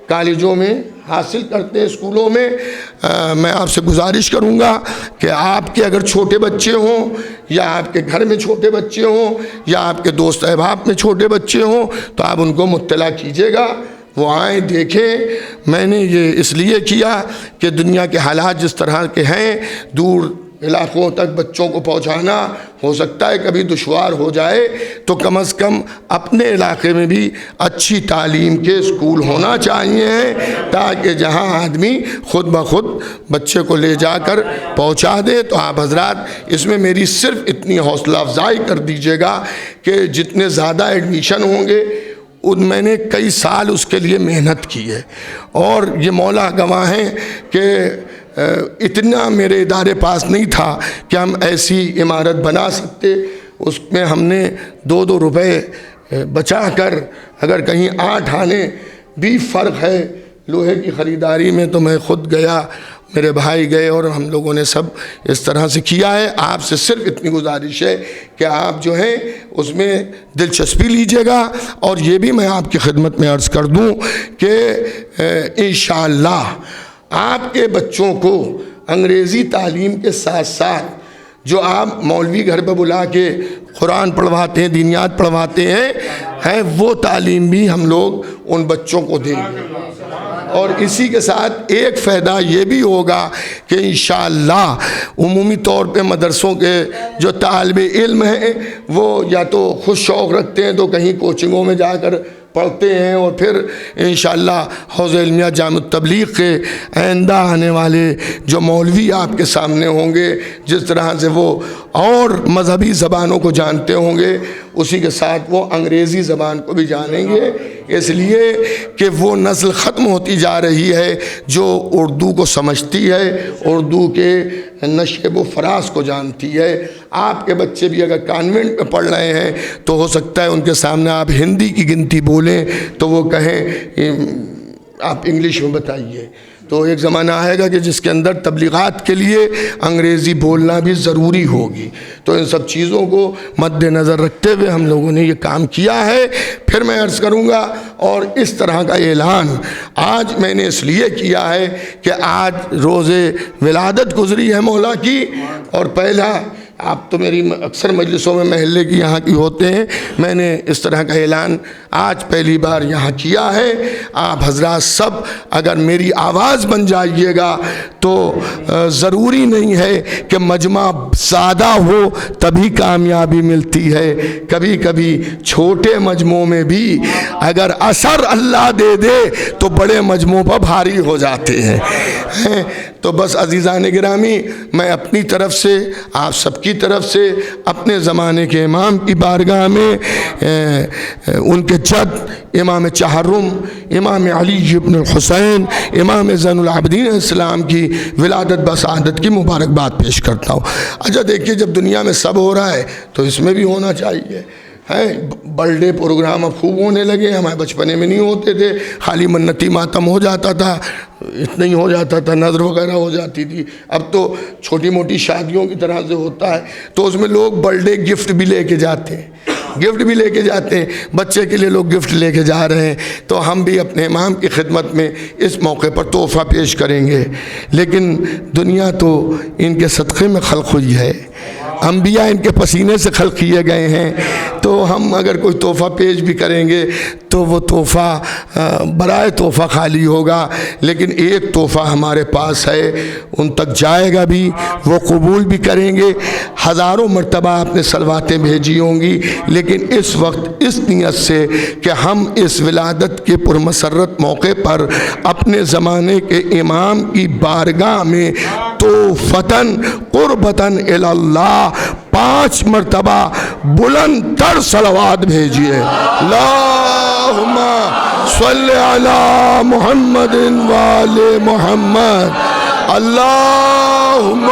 کالجوں میں حاصل کرتے ہیں، اسکولوں میں۔ میں آپ سے گزارش کروں گا کہ آپ کے اگر چھوٹے بچے ہوں، یا آپ کے گھر میں چھوٹے بچے ہوں، یا آپ کے دوست احباب میں چھوٹے بچے ہوں، تو آپ ان کو مطلع کیجیے گا، وہ آئیں دیکھیں۔ میں نے یہ اس لیے کیا کہ دنیا کے حالات جس طرح کے ہیں، دور علاقوں تک بچوں کو پہنچانا ہو سکتا ہے کبھی دشوار ہو جائے، تو کم از کم اپنے علاقے میں بھی اچھی تعلیم کے اسکول ہونا چاہیے، تاکہ جہاں آدمی خود بخود بچے کو لے جا کر پہنچا دے۔ تو آپ حضرات اس میں میری صرف اتنی حوصلہ افزائی کر دیجیے گا کہ جتنے زیادہ ایڈمیشن ہوں گے، میں نے کئی سال اس کے لیے محنت کی ہے، اور یہ مولا گواہ ہیں کہ اتنا میرے ادارے پاس نہیں تھا کہ ہم ایسی عمارت بنا سکتے۔ اس میں ہم نے 2 روپے بچا کر، اگر کہیں 8 آنے بھی فرق ہے لوہے کی خریداری میں، تو میں خود گیا، میرے بھائی گئے، اور ہم لوگوں نے سب اس طرح سے کیا ہے۔ آپ سے صرف اتنی گزارش ہے کہ آپ جو ہیں اس میں دلچسپی لیجئے گا، اور یہ بھی میں آپ کی خدمت میں عرض کر دوں کہ انشاءاللہ آپ کے بچوں کو انگریزی تعلیم کے ساتھ ساتھ جو آپ مولوی گھر پہ بلا کے قرآن پڑھواتے ہیں، دینیات پڑھواتے ہیں، وہ تعلیم بھی ہم لوگ ان بچوں کو دیں گے۔ اور اسی کے ساتھ ایک فائدہ یہ بھی ہوگا کہ انشاءاللہ عمومی طور پہ مدرسوں کے جو طالب علم ہیں، وہ یا تو خود شوق رکھتے ہیں تو کہیں کوچنگوں میں جا کر پڑھتے ہیں، اور پھر انشاءاللہ حوض علمیہ جامع التبلیغ کے آئندہ آنے والے جو مولوی آپ کے سامنے ہوں گے، جس طرح سے وہ اور مذہبی زبانوں کو جانتے ہوں گے، اسی کے ساتھ وہ انگریزی زبان کو بھی جانیں گے، اس لیے کہ وہ نسل ختم ہوتی جا رہی ہے جو اردو کو سمجھتی ہے، اردو کے نشیب و فراز کو جانتی ہے۔ آپ کے بچے بھی اگر کانوینٹ میں پڑھ رہے ہیں تو ہو سکتا ہے ان کے سامنے آپ ہندی کی گنتی بولیں تو وہ کہیں آپ انگلش میں بتائیے۔ تو ایک زمانہ آئے گا کہ جس کے اندر تبلیغات کے لیے انگریزی بولنا بھی ضروری ہوگی۔ تو ان سب چیزوں کو مد نظر رکھتے ہوئے ہم لوگوں نے یہ کام کیا ہے۔ پھر میں عرض کروں گا، اور اس طرح کا اعلان آج میں نے اس لیے کیا ہے کہ آج روز ولادت گزری ہے مولا کی، اور پہلا آپ تو میری اکثر مجلسوں میں محلے کی یہاں کی ہوتے ہیں، میں نے اس طرح کا اعلان آج پہلی بار یہاں کیا ہے۔ آپ حضرات سب اگر میری آواز بن جائیے گا تو ضروری نہیں ہے کہ مجمع سادہ ہو تبھی کامیابی ملتی ہے، کبھی کبھی چھوٹے مجموعوں میں بھی اگر اثر اللہ دے دے تو بڑے مجموعوں پر بھاری ہو جاتے ہیں۔ تو بس عزیزان گرامی، میں اپنی طرف سے آپ سب کی طرف سے اپنے زمانے کے امام کی بارگاہ میں ان کے جد امام چہرم امام علی بن الحسین امام زین العابدین علیہ السلام کی ولادت بسعادت کی مبارکباد پیش کرتا ہوں۔ اچھا دیکھیے، جب دنیا میں سب ہو رہا ہے تو اس میں بھی ہونا چاہیے۔ برتھ ڈے پروگرام اب خوب ہونے لگے، ہمارے بچپنے میں نہیں ہوتے تھے، خالی منتی ماتم ہو جاتا تھا، اتنا ہی ہو جاتا تھا، نظر وغیرہ ہو جاتی تھی۔ اب تو چھوٹی موٹی شادیوں کی طرح سے ہوتا ہے، تو اس میں لوگ برتھ ڈے گفٹ بھی لے کے جاتے ہیں، بچے کے لیے لوگ گفٹ لے کے جا رہے ہیں۔ تو ہم بھی اپنے امام کی خدمت میں اس موقع پر تحفہ پیش کریں گے، لیکن دنیا تو ان کے صدقے میں خلق ہوئی ہے، انبیاء ان کے پسینے سے خلق کیے گئے ہیں، تو ہم اگر کوئی تحفہ پیش بھی کریں گے تو وہ تحفہ برائے تحفہ خالی ہوگا، لیکن ایک تحفہ ہمارے پاس ہے، ان تک جائے گا بھی، وہ قبول بھی کریں گے۔ ہزاروں مرتبہ آپ نے صلواتیں بھیجی ہوں گی، لیکن اس وقت اس نیت سے کہ ہم اس ولادت کے پرمسرت موقع پر اپنے زمانے کے امام کی بارگاہ میں توفتاً قربتاً اللہ 5 مرتبہ بلند تر صلوات بھیجیے۔ اللہم صلی علی محمد وآل محمد، اللہم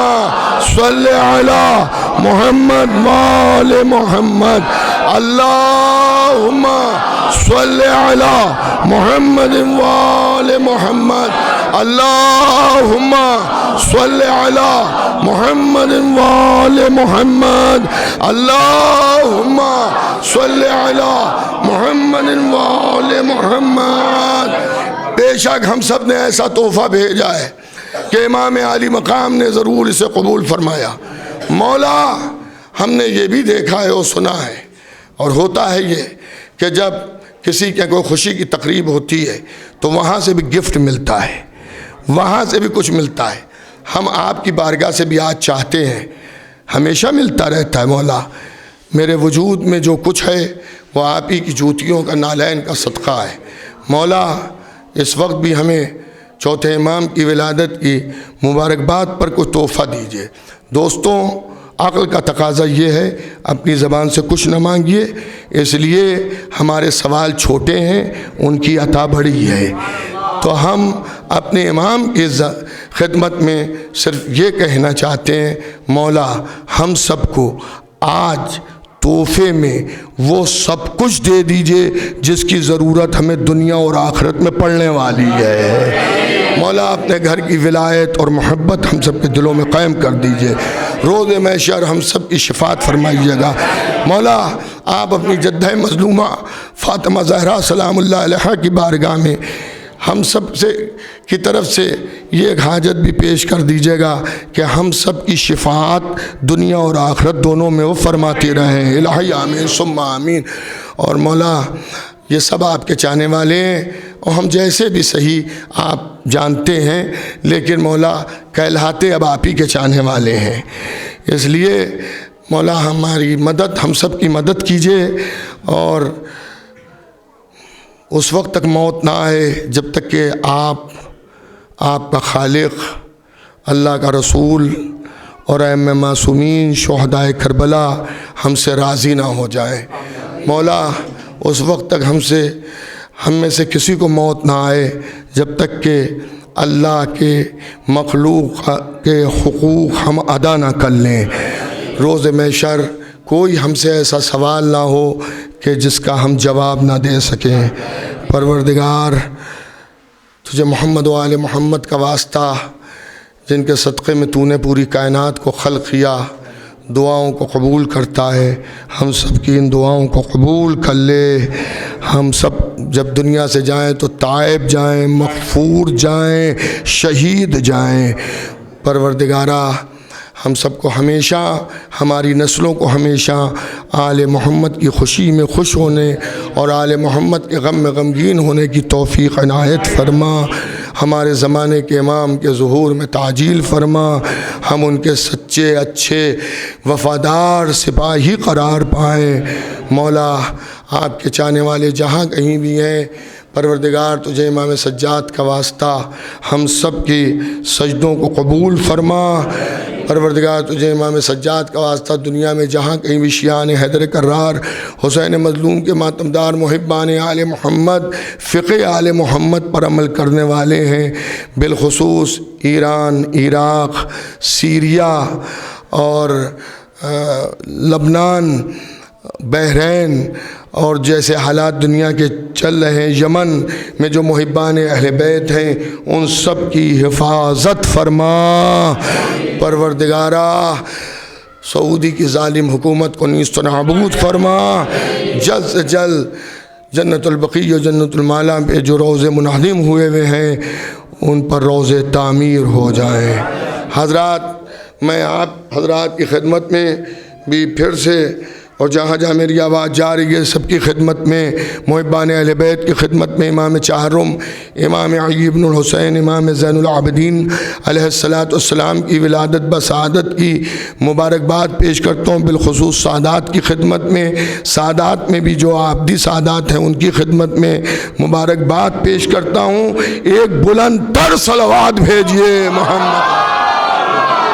صلی علی محمد وآل محمد، اللہم صلی علی محمد وآل محمد، اللہم صلی علی محمد وآل محمد، اللہم صلی علی محمد وآل محمد۔ بے شک ہم سب نے ایسا تحفہ بھیجا ہے کہ امام عالی مقام نے ضرور اسے قبول فرمایا۔ مولا ہم نے یہ بھی دیکھا ہے اور سنا ہے، اور ہوتا ہے یہ کہ جب کسی کے کوئی خوشی کی تقریب ہوتی ہے تو وہاں سے بھی گفٹ ملتا ہے، وہاں سے بھی کچھ ملتا ہے۔ ہم آپ کی بارگاہ سے بھی آج چاہتے ہیں، ہمیشہ ملتا رہتا ہے مولا، میرے وجود میں جو کچھ ہے وہ آپ ہی کی جوتیوں کا نالین کا صدقہ ہے۔ مولا اس وقت بھی ہمیں چوتھے امام کی ولادت کی مبارکباد پر کوئی تحفہ دیجئے۔ دوستوں، عقل کا تقاضا یہ ہے اپنی زبان سے کچھ نہ مانگیے، اس لیے ہمارے سوال چھوٹے ہیں، ان کی عطا بڑی ہے۔ تو ہم اپنے امام کی خدمت میں صرف یہ کہنا چاہتے ہیں، مولا ہم سب کو آج تحفے میں وہ سب کچھ دے دیجئے جس کی ضرورت ہمیں دنیا اور آخرت میں پڑنے والی ہے۔ مولا اپنے گھر کی ولایت اور محبت ہم سب کے دلوں میں قائم کر دیجئے۔ روز محشر ہم سب کی شفاعت فرمائیے گا۔ مولا آپ اپنی جدہ مظلومہ فاطمہ زہرا سلام اللہ علیہا کی بارگاہ میں ہم سب سے کی طرف سے یہ ایک حاجت بھی پیش کر دیجئے گا کہ ہم سب کی شفاعت دنیا اور آخرت دونوں میں وہ فرماتی رہیں۔ الہی آمین ثم آمین۔ اور مولا یہ سب آپ کے چاہنے والے ہیں، اور ہم جیسے بھی صحیح آپ جانتے ہیں، لیکن مولا کہلاتے اب آپ ہی کے چاہنے والے ہیں، اس لیے مولا ہماری مدد، ہم سب کی مدد کیجئے، اور اس وقت تک موت نہ آئے جب تک کہ آپ کا خالق، اللہ کا رسول اور ائمہ معصومین شہدائے کربلا ہم سے راضی نہ ہو جائیں۔ مولا اس وقت تک ہم میں سے کسی کو موت نہ آئے جب تک کہ اللہ کے مخلوق کے حقوق ہم ادا نہ کر لیں۔ روز محشر کوئی ہم سے ایسا سوال نہ ہو کہ جس کا ہم جواب نہ دے سکیں۔ پروردگار تجھے محمد و آل محمد کا واسطہ، جن کے صدقے میں تو نے پوری کائنات کو خلق کیا، دعاؤں کو قبول کرتا ہے، ہم سب کی ان دعاؤں کو قبول کر لے۔ ہم سب جب دنیا سے جائیں تو تائب جائیں، مغفور جائیں، شہید جائیں۔ پروردگارہ ہم سب کو ہمیشہ، ہماری نسلوں کو ہمیشہ آل محمد کی خوشی میں خوش ہونے اور آل محمد کے غم میں غمگین ہونے کی توفیق عنایت فرما۔ ہمارے زمانے کے امام کے ظہور میں تعجیل فرما، ہم ان کے سچے اچھے وفادار سپاہی قرار پائیں۔ مولا آپ کے چاہنے والے جہاں کہیں بھی ہیں، پروردگار تجھے امام سجاد کا واسطہ ہم سب کی سجدوں کو قبول فرما۔ پروردگار تجھے امام سجاد کا واسطہ دنیا میں جہاں کہیں بھی شیعان حیدر کرار، حسین مظلوم کے ماتمدار محبان آل محمد، فقہ آل محمد پر عمل کرنے والے ہیں، بالخصوص ایران، عراق، سیریا اور لبنان، بحرین اور جیسے حالات دنیا کے چل رہے ہیں، یمن میں جو محبان اہل بیت ہیں ان سب کی حفاظت فرما۔ پروردگارہ سعودی کی ظالم حکومت کو نیست و نابود فرما۔ جلد سے جلد جنت البقیع و جنت المعلا پہ جو روزے منہدم ہوئے ہیں ان پر روزے تعمیر ہو جائیں۔ حضرات، میں آپ حضرات کی خدمت میں بھی پھر سے، اور جہاں جہاں میری آواز جا رہی ہے سب کی خدمت میں، محبان اہل بیت کی خدمت میں، امام چہارم امام علی بن الحسین امام زین العابدین علیہ السلام کی ولادت بسعادت کی مبارکباد پیش کرتا ہوں، بالخصوص سادات کی خدمت میں، سادات میں بھی جو عابدی سادات ہیں ان کی خدمت میں مبارکباد پیش کرتا ہوں۔ ایک بلند تر صلوات بھیجئے محمد۔